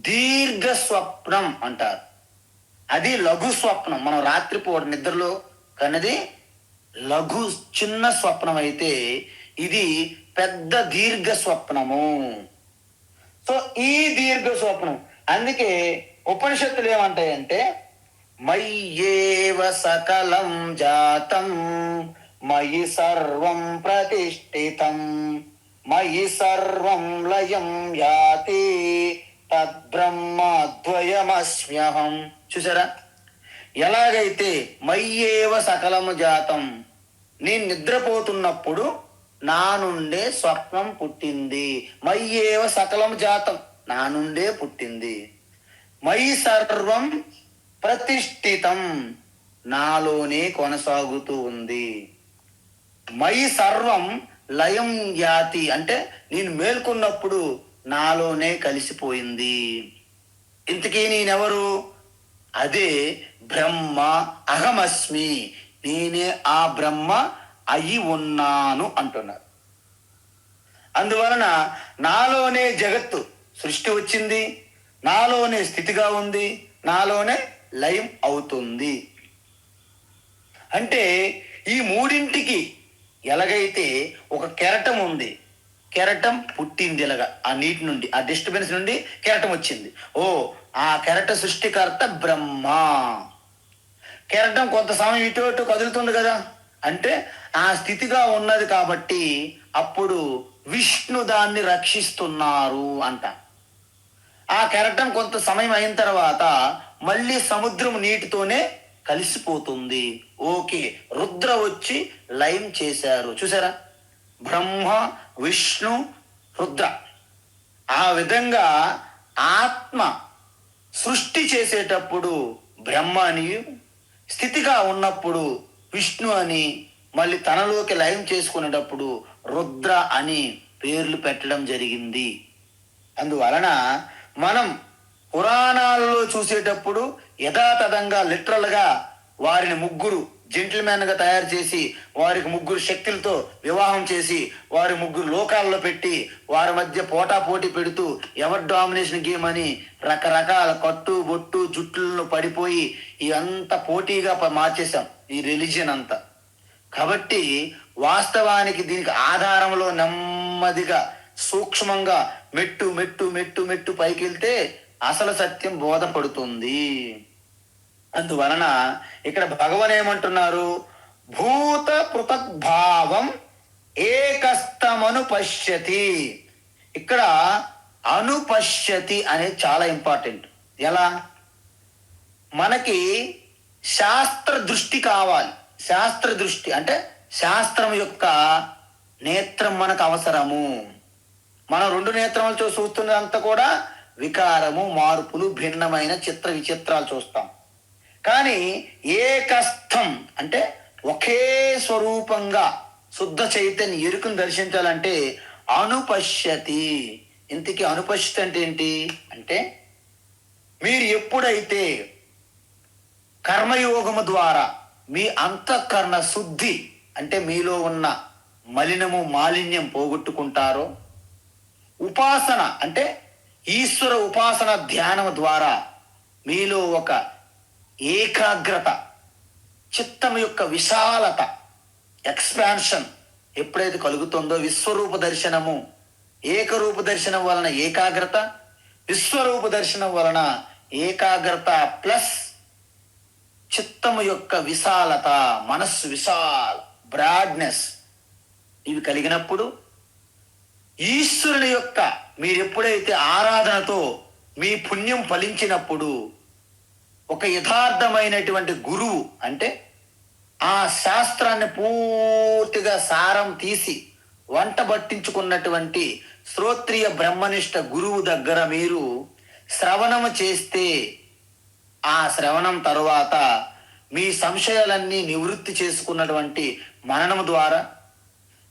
దీర్ఘ స్వప్నం అంటారు. అది లఘు స్వప్నం. మనం రాత్రిపూట నిద్రలో కన్నది లఘు చిన్న స్వప్నం అయితే, ఇది పెద్ద దీర్ఘ స్వప్నము. సో ఈ దీర్ఘ స్వప్నం, అందుకే ఉపనిషత్తులు ఏమంటాయంటే, మయ్యేవ సకలం జాతం మయి సర్వం ప్రతిష్ఠితం మయి సర్వం లయం యాతి తద్బ్రహ్మద్వయమస్మ్యహం. చూసారా? ఎలాగైతే మయ్యేవ సకలము జాతం, నేను నిద్రపోతున్నప్పుడు నా నుండే స్వప్నం పుట్టింది. మయ్యేవ సకలం జాతం, నా నుండే పుట్టింది. మయి సర్వం ప్రతిష్ఠితం, నాలోనే కొనసాగుతూ ఉంది. మయి సర్వం లయం యాతి, అంటే నేను మేల్కొన్నప్పుడు నాలోనే కలిసిపోయింది. ఇంతకీ నేనెవరు? అదే బ్రహ్మ, అహమస్మి, నేనే ఆ బ్రహ్మ అయి ఉన్నాను అంటున్నారు. అందువలన నాలోనే జగత్తు సృష్టి వచ్చింది, నాలోనే స్థితిగా ఉంది, నాలోనే లయం అవుతుంది. అంటే ఈ మూడింటికి ఎలాగైతే ఒక కెరటం ఉంది, కెరటం పుట్టింది ఇలాగా ఆ నీటి నుండి, ఆ డిస్టర్బెన్స్ నుండి కెరటం వచ్చింది. ఓ, ఆ కెరట సృష్టికర్త బ్రహ్మ. కెరటం కొంత సమయం ఇటు అటు కదులుతుంది కదా, అంటే ఆ స్థితిగా ఉన్నది కాబట్టి అప్పుడు విష్ణు దాన్ని రక్షిస్తున్నారు అంట. ఆ కెరటం కొంత సమయం అయిన తర్వాత మళ్ళీ సముద్రం నీటితోనే కలిసిపోతుంది. ఓకే, రుద్ర వచ్చి లయం చేశారు. చూసారా? బ్రహ్మ, విష్ణు, రుద్ర. ఆ విధంగా ఆత్మ సృష్టి చేసేటప్పుడు బ్రహ్మ అని, స్థితిగా ఉన్నప్పుడు విష్ణు అని, మళ్ళీ తనలోకి లయం చేసుకునేటప్పుడు రుద్ర అని పేర్లు పెట్టడం జరిగింది. అందువలన మనం పురాణాలలో చూసేటప్పుడు యథాతథంగా లిటరల్గా వారిని ముగ్గురు జెంటిల్మెన్గా తయారు చేసి వారికి 3 శక్తులతో వివాహం చేసి వారి 3 లోకాల్లో పెట్టి వారి మధ్య పోటాపోటీ పెడుతూ ఎవరు డామినేషన్ గేమ్ అని రకరకాల కట్టు బొట్టు జుట్టులను పడిపోయి ఇదంతా పోటీగా మార్చేశాం ఈ రిలీజియన్ అంతా. కాబట్టి వాస్తవానికి దీనికి ఆధారంలో నెమ్మదిగా సూక్ష్మంగా మెట్టు మెట్టు మెట్టు మెట్టు పైకి వెళ్తే అసలు సత్యం బోధపడుతుంది. అందువలన ఇక్కడ భగవాన్ ఏమంటున్నారు, భూత పృథగ్భావం ఏకస్తమను పశ్యతి. ఇక్కడ అనుపశ్యతి అనేది చాలా ఇంపార్టెంట్. ఎలా? మనకి శాస్త్ర దృష్టి కావాలి. శాస్త్ర దృష్టి అంటే శాస్త్రం యొక్క నేత్రం మనకు అవసరము. మనం 2 నేత్రములతో చూస్తున్నంత కూడా వికారము, మార్పులు, భిన్నమైన చిత్ర విచిత్రాలు చూస్తాం. కానీ ఏకస్థం అంటే ఒకే స్వరూపంగా శుద్ధ చైతన్య ఎరుకను దర్శించాలంటే అనుపశ్యతి. ఇంతకీ అనుపశ్యతి అంటే ఏంటి అంటే, మీరు ఎప్పుడైతే కర్మయోగము ద్వారా మీ అంతఃకరణ శుద్ధి అంటే మీలో ఉన్న మలినము మాలిన్యం పోగొట్టుకుంటారో, ఉపాసన అంటే ఈశ్వర ఉపాసన ధ్యానం ద్వారా మీలో ఒక ఏకాగ్రత, చిత్తం యొక్క విశాలత, ఎక్స్పాన్షన్ ఎప్పుడైతే కలుగుతుందో, విశ్వరూప దర్శనము, ఏకరూప దర్శనం వలన ఏకాగ్రత, విశ్వరూప దర్శనం వలన ఏకాగ్రత ప్లస్ చిత్తము యొక్క విశాలత, మనస్సు విశాల బ్రాడ్నెస్, ఇవి కలిగినప్పుడు ఈశ్వరుని యొక్క మీరు ఎప్పుడైతే ఆరాధనతో మీ పుణ్యం ఫలించినప్పుడు ఒక యథార్థమైనటువంటి గురువు అంటే ఆ శాస్త్రాన్ని పూర్తిగా సారం తీసి వంట పట్టించుకున్నటువంటి శ్రోత్రియ బ్రహ్మనిష్ట గురువు దగ్గర మీరు శ్రవణము చేస్తే, ఆ శ్రవణం తరువాత మీ సంశయాలన్నీ నివృత్తి చేసుకున్నటువంటి మననము ద్వారా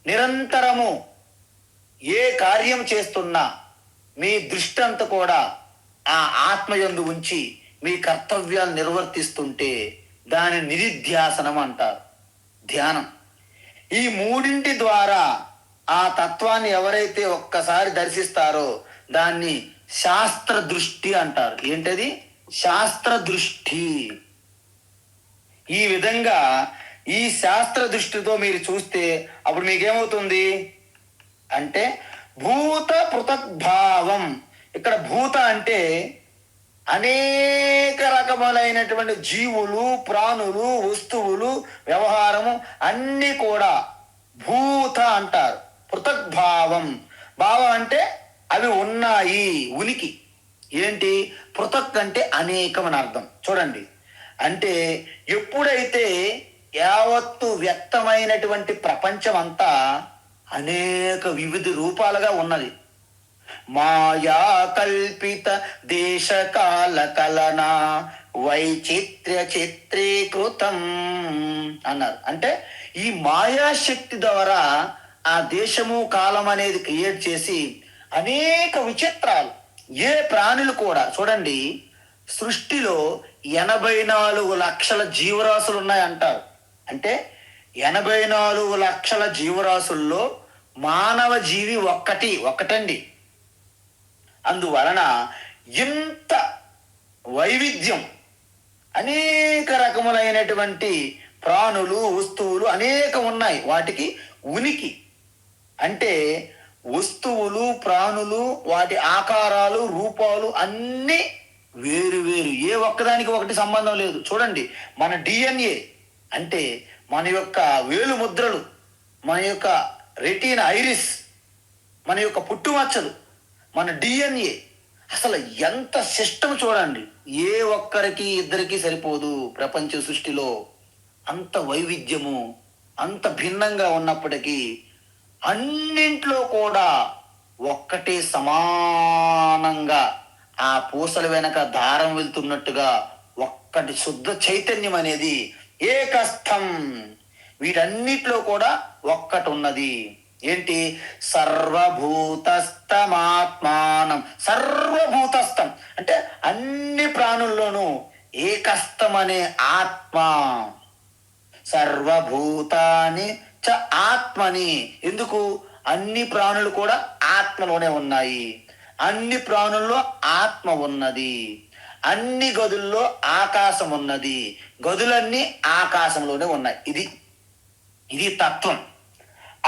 నిరంతరము ఏ కార్యం చేస్తున్నా మీ దృష్టి అంతా కూడా ఆ ఆత్మయందు ఉంచి మీ కర్తవ్యాలు నిర్వర్తిస్తుంటే దాని నిధిధ్యాసనం అంటారు, ధ్యానం. ఈ 3 ద్వారా ఆ తత్వాన్ని ఎవరైతే ఒక్కసారి దర్శిస్తారో దాన్ని శాస్త్ర దృష్టి అంటారు. ఏంటది? శాస్త్ర దృష్టి. ఈ విధంగా ఈ శాస్త్ర దృష్టితో మీరు చూస్తే అప్పుడు మీకేమవుతుంది అంటే భూత పృథగ్భావం. ఇక్కడ భూత అంటే అనేక రకములైనటువంటి జీవులు, ప్రాణులు, వస్తువులు, వ్యవహారము అన్నీ కూడా భూత అంటారు. పృథగ్భావం, భావం అంటే అవి ఉన్నాయి, ఉనికి. ఏంటి? పృథక్ అంటే అనేకం అని అర్థం. చూడండి, అంటే ఎప్పుడైతే యావత్తు వ్యక్తమైనటువంటి ప్రపంచం అంతా అనేక వివిధ రూపాలుగా ఉన్నది, మాయా కల్పిత దేశకాల కలన వైచిత్ర్య చిత్రీకృతం అన్నారు. అంటే ఈ మాయాశక్తి ద్వారా ఆ దేశము కాలం అనేది క్రియేట్ చేసి అనేక విచిత్రాలు, ఏ ప్రాణులు కూడా చూడండి, సృష్టిలో 84 లక్షల జీవరాశులు ఉన్నాయంటారు. అంటే 84 లక్షల జీవరాశుల్లో మానవ జీవి ఒక్కటండి. అందువలన ఇంత వైవిధ్యం, అనేక రకములైనటువంటి ప్రాణులు, వస్తువులు అనేక ఉన్నాయి. వాటికి ఉనికి అంటే వస్తువులు, ప్రాణులు, వాటి ఆకారాలు, రూపాలు అన్నీ వేరు వేరు, ఏ ఒక్కదానికి ఒకటి సంబంధం లేదు. చూడండి, మన డిఎన్ఏ అంటే మన యొక్క వేలు ముద్రలు, మన యొక్క రెటీనా, ఐరిస్, మన యొక్క పుట్టుమచ్చలు, మన డిఎన్ఏ, అసలు ఎంత సిస్టమ్ చూడండి. ఏ ఒక్కరికి ఇద్దరికి సరిపోదు ప్రపంచ సృష్టిలో. అంత వైవిధ్యము, అంత భిన్నంగా ఉన్నప్పటికీ అన్నింట్లో కూడా ఒక్కటే సమానంగా ఆ పూసల వెనక దారం వెళ్తున్నట్టుగా ఒక్కటి శుద్ధ చైతన్యం అనేది ఏకస్థం. వీటన్నిటిలో కూడా ఒక్కటి ఉన్నది. ఏంటి? సర్వభూతస్థమాత్మానం. సర్వభూతస్థం అంటే అన్ని ప్రాణుల్లోనూ ఏకస్థం అనే ఆత్మ. సర్వభూతాని చ ఆత్మని. ఎందుకు? అన్ని ప్రాణులు కూడా ఆత్మలోనే ఉన్నాయి. అన్ని ప్రాణుల్లో ఆత్మ ఉన్నది. అన్ని గదుల్లో ఆకాశం ఉన్నది. గదులన్నీ ఆకాశంలోనే ఉన్నాయి. ఇది తత్వం.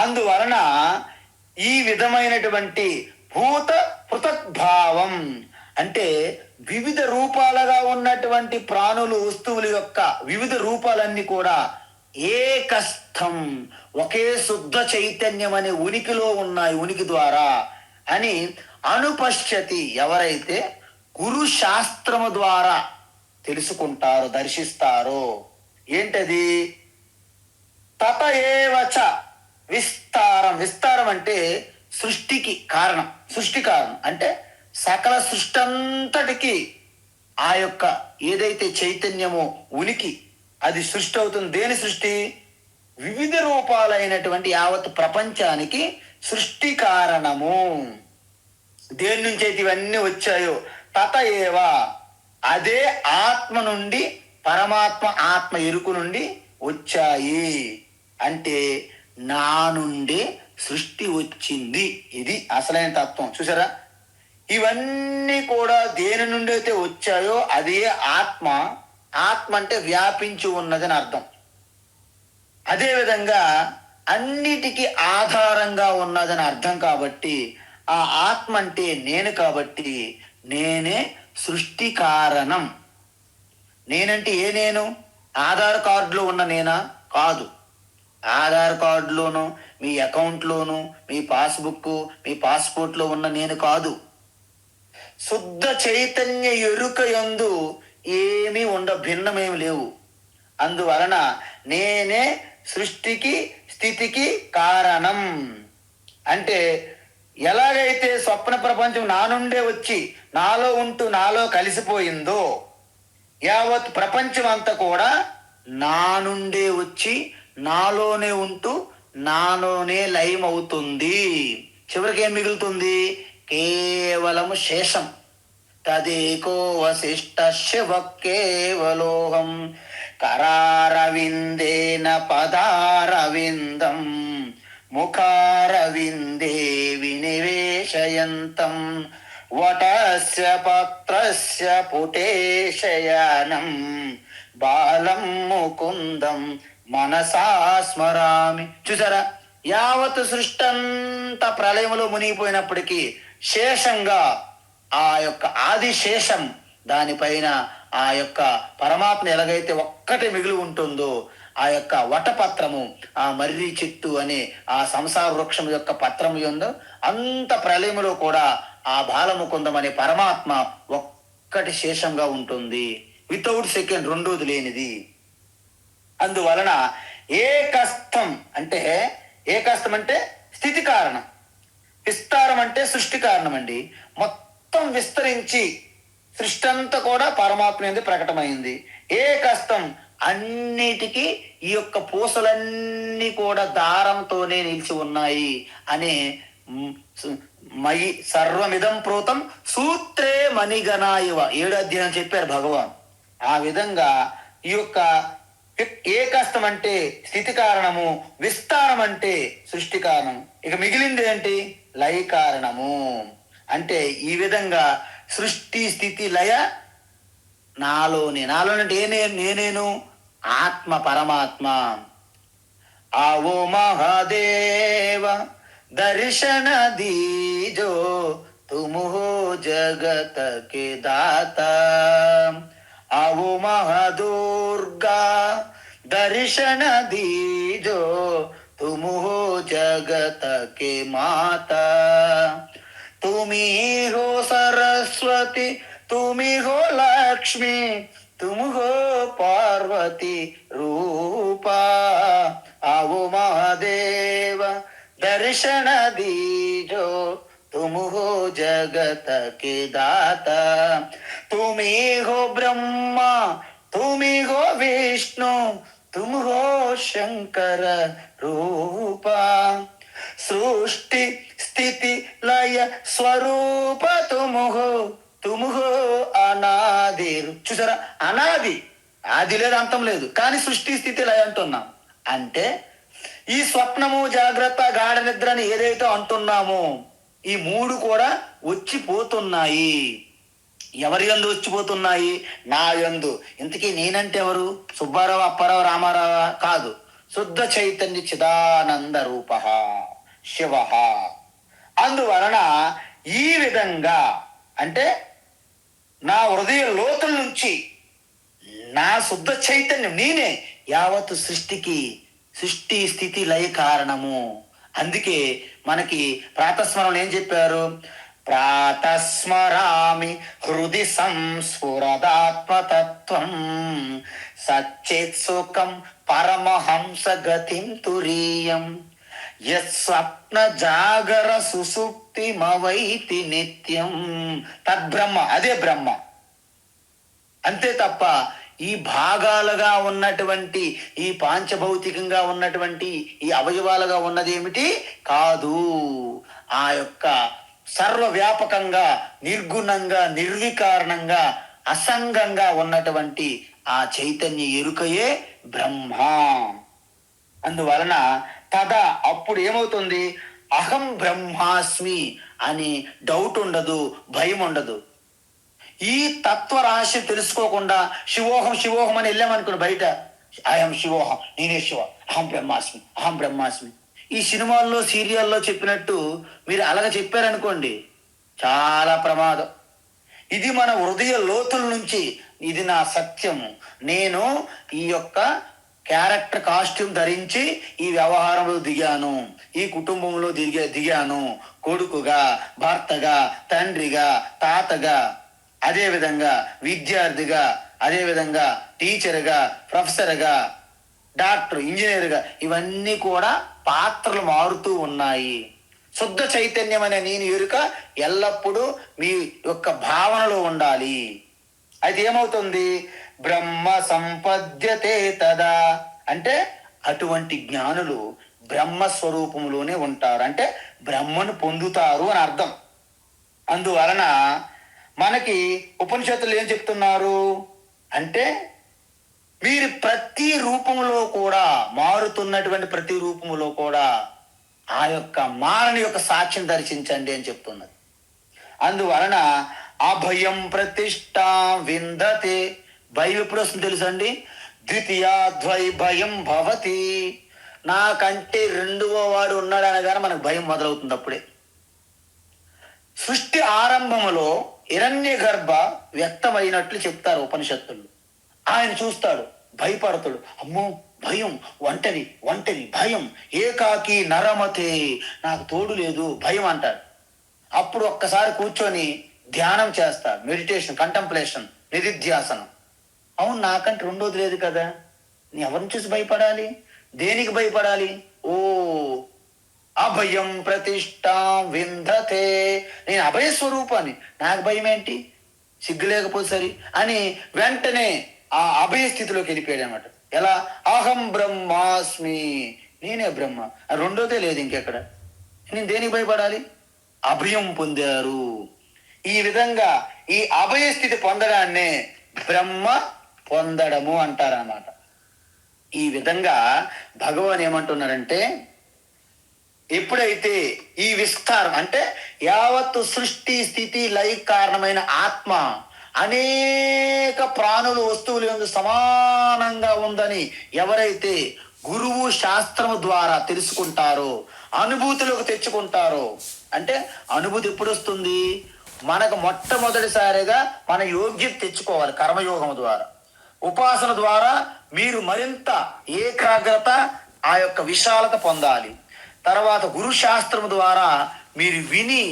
అందువలన ఈ విధమైనటువంటి భూత పృథగ్భావం అంటే వివిధ రూపాలుగా ఉన్నటువంటి ప్రాణులు వస్తువుల యొక్క వివిధ రూపాలన్నీ కూడా ఏకస్థం, ఒకే శుద్ధ చైతన్యం అనే ఉనికిలో ఉన్నాయి, ఉనికి ద్వారా అని అనుపశ్యతి. ఎవరైతే గురు శాస్త్రము ద్వారా తెలుసుకుంటారో, దర్శిస్తారో. ఏంటది? తత ఏవచ విస్తారం. విస్తారం అంటే సృష్టికి కారణం. సృష్టి కారణం అంటే సకల సృష్టి అంతటికి ఆ యొక్క ఏదైతే చైతన్యమో ఉనికి అది సృష్టి అవుతుంది. దేని సృష్టి? వివిధ రూపాలైనటువంటి యావత్ ప్రపంచానికి సృష్టి కారణము. దేని నుంచి అయితే ఇవన్నీ వచ్చాయో తత ఏవ, అదే ఆత్మ నుండి, పరమాత్మ ఆత్మ ఎరుకు నుండి వచ్చాయి. అంటే నా నుండి సృష్టి వచ్చింది. ఇది అసలైన తత్వం. చూసారా? ఇవన్నీ కూడా దేని నుండి అయితే వచ్చాయో అదే ఆత్మ. ఆత్మ అంటే వ్యాపించి ఉన్నదని అర్థం. అదేవిధంగా అన్నిటికీ ఆధారంగా ఉన్నదని అర్థం. కాబట్టి ఆ ఆత్మ అంటే నేను. కాబట్టి నేనే సృష్టి కారణం. నేనంటే ఏ నేను? ఆధార్ కార్డులో ఉన్న నేనా? కాదు. ఆధార్ కార్డులోను, మీ అకౌంట్లోను, మీ పాస్బుక్, మీ పాస్పోర్ట్లో ఉన్న నేను కాదు. శుద్ధ చైతన్య ఎరుక యందు ఏమీ భిన్నమేమి లేవు. అందువలన నేనే సృష్టికి స్థితికి కారణం. అంటే ఎలాగైతే స్వప్న ప్రపంచం నా నుండే వచ్చి నాలో ఉంటూ నాలో కలిసిపోయిందో, యావత్ ప్రపంచం అంతా కూడా నా నుండే వచ్చి నాలోనే ఉంటూ నాలోనే లయమవుతుంది. చివరికి ఏం మిగులుతుంది? కేవలము శేషం. తదేకో వశిష్ట శివ కేవలోహం కరారవిందేన పదారవిందం ముఖారవిందే వినివేశయంతం వటస్య పత్రస్య పుటేశయనం బాలం ముకుందం మనసా స్మరామి. చూసారా? యావత్ సృష్టి అంతా ప్రళయంలో మునిగిపోయినప్పటికీ శేషంగా ఆ యొక్క ఆదిశేషం దానిపైన ఆ యొక్క పరమాత్మ ఎలాగైతే ఒక్కటి మిగిలి ఉంటుందో ఆ యొక్క వటపత్రము, ఆ మర్రి చెట్టు అనే ఆ సంసార వృక్షం యొక్క పత్రము ఉందో అంత ప్రళయములో కూడా ఆ బాలముకుందం అనే పరమాత్మ ఒక్కటి శేషంగా ఉంటుంది. వితౌట్ సెకండ్, రెండోది లేనిది. అందువలన ఏకస్థం అంటే స్థితి కారణం, విస్తారం అంటే సృష్టి కారణం అండి. మొత్తం విస్తరించి సృష్టి అంతా కూడా పరమాత్మ యందు ప్రకటమైంది. ఏకస్థం అన్నిటికీ ఈ యొక్క పూసలన్నీ కూడా దారంతోనే నిలిచి ఉన్నాయి అనే మయి సర్వమిదం ప్రోతం సూత్రే మణిగణాయివ 7వ అధ్యాయం చెప్పారు భగవాన్. ఆ విధంగా ఈ యొక్క ఏకస్థం అంటే స్థితి కారణము, విస్తారం అంటే సృష్టి కారణం, ఇక మిగిలింది ఏంటి? లయ కారణము. అంటే ఈ విధంగా సృష్టి స్థితి లయ నాలోనే అంటే నేనేను ఆత్మ పరమాత్మ. आवो महादेव दर्शन दीजो तुम हो जगत के दाता। आवो महादुर्गा दर्शन दीजो तुम हो जगत के माता। तुम ही हो सरस्वती तुम ही हो लक्ष्मी तुम हो पार्वती रूपा। आवो महादेव दर्शन दीजो तुम हो जगत के दाता। तुम ही हो ब्रह्मा तुम ही हो विष्णु तुम हो शंकर रूपा। सृष्टि स्थिति लय स्वरूप तुम हो अनादि। చూసారా, అనాది ఆది లేదు అంతం లేదు, కానీ సృష్టి స్థితి లయ అంటున్నాం. అంటే ఈ స్వప్నము, జాగ్రత్త, గాఢ నిద్ర అని ఏదైతే అంటున్నామో ఈ మూడు కూడా వచ్చిపోతున్నాయి. ఎవరి యందు వచ్చిపోతున్నాయి? నా యందు. ఇంతకీ నేనంటే ఎవరు? సుబ్బారావు, అప్పారావు, రామారావు కాదు. శుద్ధ చైతన్య చిదానంద రూప శివ. అందువలన ఈ విధంగా అంటే నా హృదయ లోతుల నుంచి నా శుద్ధ చైతన్యం నేనే యావత్తు సృష్టికి, సృష్టి స్థితి లయ కారణము. అందుకే మనకి ప్రాతస్మరణలు ఏం చెప్పారు? ప్రాతస్మరామి హృది సంస్ఫురదాత్మతత్వం సచ్చేత్ సుఖం పరమహంస గతిం తురీయం యత్స్వప్న జాగర సుసుప్తిమవైతి నిత్యం తద్బ్రహ్మ. అదే బ్రహ్మ. అంతే తప్ప ఈ భాగాలుగా ఉన్నటువంటి, ఈ పాంచభౌతికంగా ఉన్నటువంటి ఈ అవయవాలుగా ఉన్నది ఏమిటి కాదు. ఆ యొక్క సర్వవ్యాపకంగా, నిర్గుణంగా, నిర్వికారణంగా, అసంగంగా ఉన్నటువంటి ఆ చైతన్య ఎరుకయే బ్రహ్మ. అందువలన తదా అప్పుడు ఏమవుతుంది? అహం బ్రహ్మాస్మి అని డౌట్ ఉండదు, భయం ఉండదు. ఈ తత్వ రహస్యం తెలుసుకోకుండా శివోహం శివోహం అని వెళ్ళామనుకుని బయట, అహం శివోహం, నేనే శివ, అహం బ్రహ్మాస్మి, అహం బ్రహ్మాస్మి, ఈ సినిమాల్లో సీరియల్లో చెప్పినట్టు మీరు అలాగ చెప్పారనుకోండి, చాలా ప్రమాదం. ఇది మన హృదయ లోతుల నుంచి, ఇది నా సత్యము, నేను ఈ యొక్క క్యారెక్టర్ కాస్ట్యూమ్ ధరించి ఈ వ్యవహారంలో దిగాను, ఈ కుటుంబంలో దిగాను, కొడుకుగా, భర్తగా, తండ్రిగా, తాతగా, అదేవిధంగా విద్యార్థిగా, అదేవిధంగా టీచర్గా, ప్రొఫెసర్గా, డాక్టర్, ఇంజనీర్గా, ఇవన్నీ కూడా పాత్రలు మారుతూ ఉన్నాయి. శుద్ధ చైతన్యం అనే నేను ఎరుక ఎల్లప్పుడూ మీ యొక్క భావనలో ఉండాలి. అయితే ఏమవుతుంది? బ్రహ్మ సంపద్యతే తదా అంటే అటువంటి జ్ఞానులు బ్రహ్మస్వరూపంలోనే ఉంటారు, అంటే బ్రహ్మను పొందుతారు అని అర్థం. అందువలన మనకి ఉపనిషత్తులు ఏం చెప్తున్నారు అంటే, మీరు ప్రతి రూపంలో కూడా, మారుతున్నటువంటి ప్రతి రూపంలో కూడా ఆ యొక్క మారని యొక్క సాక్ష్యం దర్శించండి అని చెప్తున్నది. అందువలన అభయం ప్రతిష్ట విందతే. భయం ఎప్పుడు వస్తుంది తెలుసండి? ద్వితీయాద్వై భయం భవతి. నాకంటే రెండవ వాడు ఉన్నాడు అనగానే మనకు భయం మొదలవుతుంది. అప్పుడే సృష్టి ఆరంభములో హిరణ్య గర్భ వ్యక్తమైనట్లు చెప్తారు ఉపనిషత్తులు. ఆయన చూస్తాడు, భయపడతాడు, అమ్మో భయం, ఒంటరి ఒంటరి భయం, ఏకాకి నరమతే, నాకు తోడు లేదు భయం అంటాడు. అప్పుడు ఒక్కసారి కూర్చొని ధ్యానం చేస్తాడు, మెడిటేషన్, కంటంప్లేషన్, నిధిధ్యాసనం. అవును, నాకంటే రెండోది లేదు కదా, నీ ఎవరిని చూసి భయపడాలి? దేనికి భయపడాలి? ఓ అభయం ప్రతిష్ట విందతే, నేను అభయ స్వరూపాన్ని, నాకు భయం ఏంటి, సిగ్గు లేకపోతే సరి అని వెంటనే ఆ అభయ స్థితిలోకి వెళ్ళిపోయాడు అనమాట. ఎలా? అహం బ్రహ్మాస్మి, నేనే బ్రహ్మ, రెండోదే లేదు ఇంకెక్కడ, నేను దేనికి భయపడాలి? అభయం పొందారు. ఈ విధంగా ఈ అభయ స్థితి పొందడాన్నే బ్రహ్మ పొందడము అంటారన్నమాట. ఈ విధంగా భగవాన్ ఏమంటున్నారంటే, ఎప్పుడైతే ఈ విస్తారం అంటే యావత్తు సృష్టి స్థితి లయ కారణమైన ఆత్మ అనేక ప్రాణులు, వస్తువులు యందు సమానంగా ఉందని ఎవరైతే గురువు శాస్త్రము ద్వారా తెలుసుకుంటారో, అనుభూతిలోకి తెచ్చుకుంటారో, అంటే అనుభూతి ఎప్పుడు వస్తుంది? మనకు మొట్టమొదటిసారిగా మన యోగ్యత తెచ్చుకోవాలి కర్మయోగం ద్వారా, ఉపాసన ద్వారా మీరు మరింత ఏకాగ్రత, ఆ యొక్క విశాలత పొందాలి. తర్వాత గురు శాస్త్రం ద్వారా మీరు విని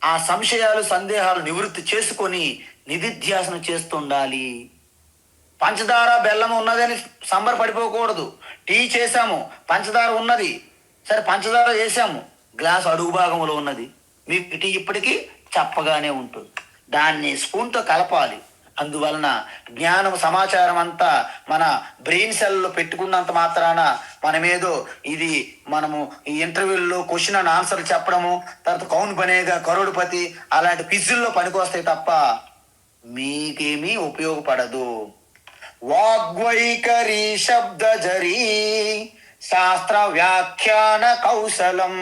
ఆ సంశయాలు, సందేహాలు నివృత్తి చేసుకొని నిధిధ్యాసనం చేస్తుండాలి. పంచదార బెల్లం ఉన్నదని సంబరపడిపోకూడదు. టీ చేసాము, పంచదార ఉన్నది, సరే పంచదార వేసాము, గ్లాస్ అడుగు భాగంలో ఉన్నది, మీకు టీ ఇప్పటికీ చప్పగానే ఉంటుంది, దాన్ని స్పూన్తో కలపాలి. అందువలన జ్ఞానం, సమాచారం అంతా మన బ్రెయిన్ సెల్లో పెట్టుకున్నంత మాత్రాన మనమేదో ఇది మనము ఈ ఇంటర్వ్యూల్లో క్వశ్చన్ అండ్ ఆన్సర్ చెప్పడము, తర్వాత కౌన్ బనేగా కరోడుపతి అలాంటి క్విజ్ల్లో పనికొస్తాయి తప్ప మీకేమీ ఉపయోగపడదు. వాగ్వైఖరి శబ్దజరీ శాస్త్ర వ్యాఖ్యాన కౌశలం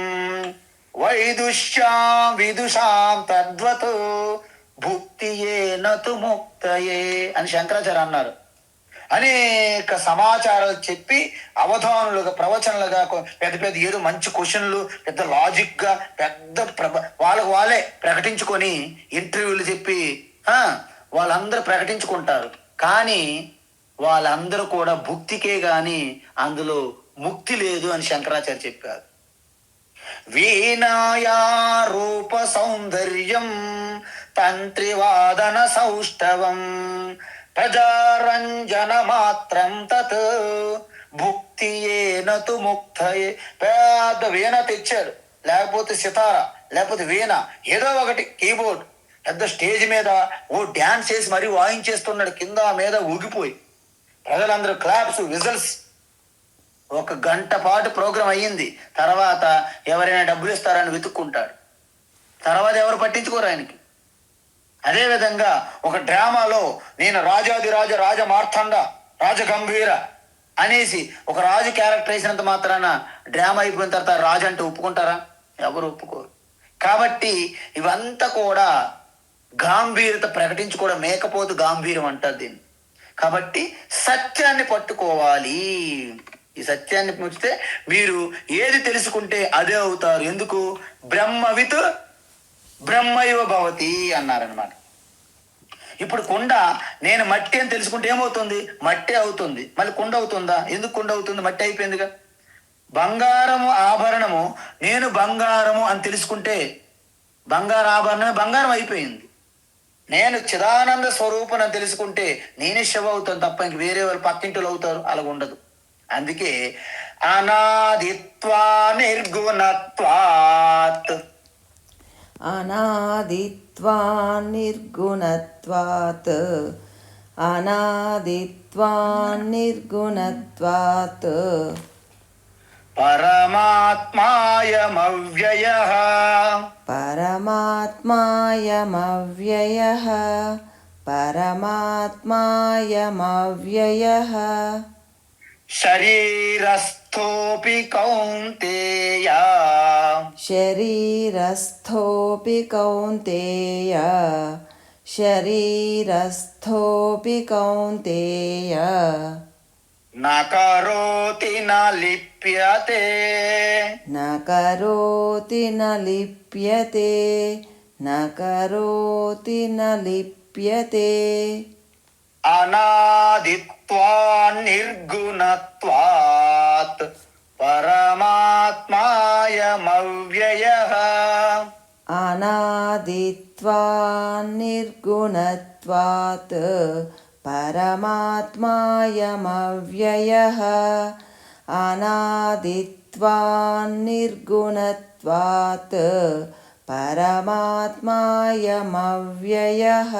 వైదుష్యాం విదుషాం తద్వత్ భుక్తియే నతు ముక్తయే అని శంకరాచార్య అన్నారు. అనేక సమాచారాలు చెప్పి అవధానులుగా ప్రవచనలుగా పెద్ద పెద్ద ఏదో మంచి క్వశ్చన్లు పెద్ద లాజిక్ గా పెద్ద వాళ్ళే ప్రకటించుకొని ఇంటర్వ్యూలు చెప్పి వాళ్ళందరూ ప్రకటించుకుంటారు. కానీ వాళ్ళందరూ కూడా భుక్తికే గాని అందులో ముక్తి లేదు అని శంకరాచార్య చెప్పారు. వీణాయా రూప సౌందర్యం తంత్రివాదన సౌష్ఠవం ప్రజారంజన మాత్రం తత్ భుక్తియే నతు ముక్తయే. పెద్ద వీణ తెచ్చారు, లేకపోతే సితార, లేకపోతే వీణ, ఏదో ఒకటి కీబోర్డ్, పెద్ద స్టేజ్ మీద డ్యాన్స్ చేసి మరీ వాయించేస్తున్నాడు, కింద మీద ఊగిపోయి ప్రజలందరూ క్లాప్స్ విజల్స్. 1 గంట పాటు ప్రోగ్రాం అయ్యింది. తర్వాత ఎవరైనా డబ్బులు ఇస్తారని వెతుక్కుంటాడు. తర్వాత ఎవరు పట్టించుకోరు ఆయనకి. అదేవిధంగా ఒక డ్రామాలో నేను రాజాదిరాజ రాజ మార్తాండ రాజగంభీర అనేసి ఒక రాజు క్యారెక్టర్ వేసినంత మాత్రాన డ్రామా అయిపోయిన తర్వాత రాజు అంటే ఒప్పుకుంటారా? ఎవరు ఒప్పుకోరు. కాబట్టి ఇవంతా కూడా గాంభీర్యత ప్రకటించుకోవడం, మేకపోతు గాంభీర్యం అంటారు దీన్ని. కాబట్టి సత్యాన్ని పట్టుకోవాలి. ఈ సత్యాన్ని పుచ్చితే మీరు ఏది తెలుసుకుంటే అదే అవుతారు. ఎందుకు? బ్రహ్మవిత్ బ్రహ్మైవ భవతి అన్నారనమాట. ఇప్పుడు కుండ నేను మట్టి అని తెలుసుకుంటే ఏమవుతుంది? మట్టి అవుతుంది. మళ్ళీ కుండ అవుతుందా? ఎందుకు కుండ అవుతుంది? మట్టి అయిపోయిందిగా. బంగారము ఆభరణము నేను బంగారము అని తెలుసుకుంటే బంగారు ఆభరణమే బంగారం అయిపోయింది. నేను చిదానంద స్వరూపం అని తెలుసుకుంటే నేనే శివ అవుతాను తప్ప ఇంక వేరే వాళ్ళు పక్కింటిలో అవుతారు. అలా ఉండదు. అందుకే అనాదిత్వా నిర్గుణత్వాత్ అనాదిత్వా నిర్గుణత్వాత్ అనాదిత్వా నిర్గుణత్వాత్ పరమాత్మాయమవ్యయః పరమాత్మాయమవ్యయః పరమాత్మాయమవ్యయః శరీరస్థోపి కౌంతేయ శరీరస్థోపి కౌంతేయ శరీరస్థోపి కౌంతేయ న కరోతి న లిప్యతే న కరోతి న లిప్యతే న కరోతి న లిప్యతే అనాదిత్వా నిర్గుణత్వాత్ పరమాత్మాయమవ్యయః అనాదిత్వా నిర్గుణత్వాత్ పరమాత్మాయమవ్యయః అనాదిత్వా నిర్గుణత్వాత్ పరమాత్మాయమవ్యయః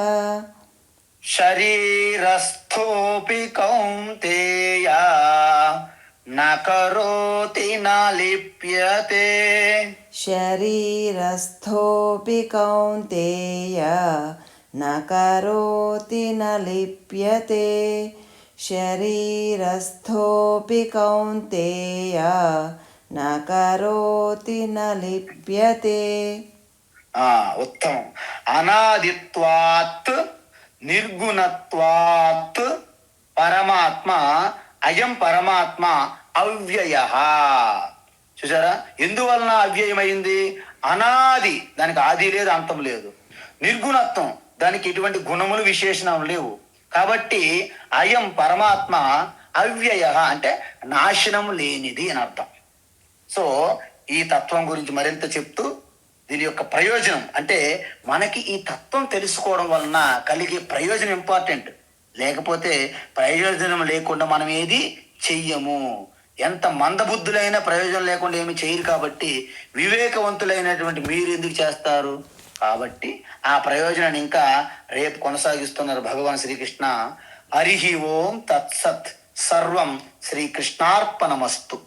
శరీరస్థోపి కౌంతేయ న కరోతి న లిప్యతే శరీరస్థోపి కౌంతేయ న కరోతి న లిప్యతే శరీరస్థోపి కౌంతేయ న కరోతి న లిప్యతే. ఉత్తమం. అనాదిత్వాత్ నిర్గుణత్వాత్ పరమాత్మ అయం పరమాత్మ అవ్యయః. చూసారా? ఎందువలన అవ్యయమైంది? అనాది, దానికి ఆది లేదు, అంతం లేదు. నిర్గుణత్వం, దానికి ఎటువంటి గుణములు విశేషణం లేవు. కాబట్టి అయం పరమాత్మ అవ్యయః అంటే నాశనం లేనిది అని అర్థం. సో ఈ తత్వం గురించి మరింత చెప్తూ దీని యొక్క ప్రయోజనం అంటే మనకి ఈ తత్వం తెలుసుకోవడం వలన కలిగే ప్రయోజనం ఇంపార్టెంట్. లేకపోతే ప్రయోజనం లేకుండా మనం ఏది చెయ్యము. ఎంత మందబుద్ధులైనా ప్రయోజనం లేకుండా ఏమి చేయరు. కాబట్టి వివేకవంతులైనటువంటి మీరు ఎందుకు చేస్తారు? కాబట్టి ఆ ప్రయోజనాన్ని ఇంకా రేపు కొనసాగిస్తున్నారు భగవాన్ శ్రీకృష్ణ. హరి ఓం తత్సత్. సర్వం శ్రీకృష్ణార్పణమస్తు.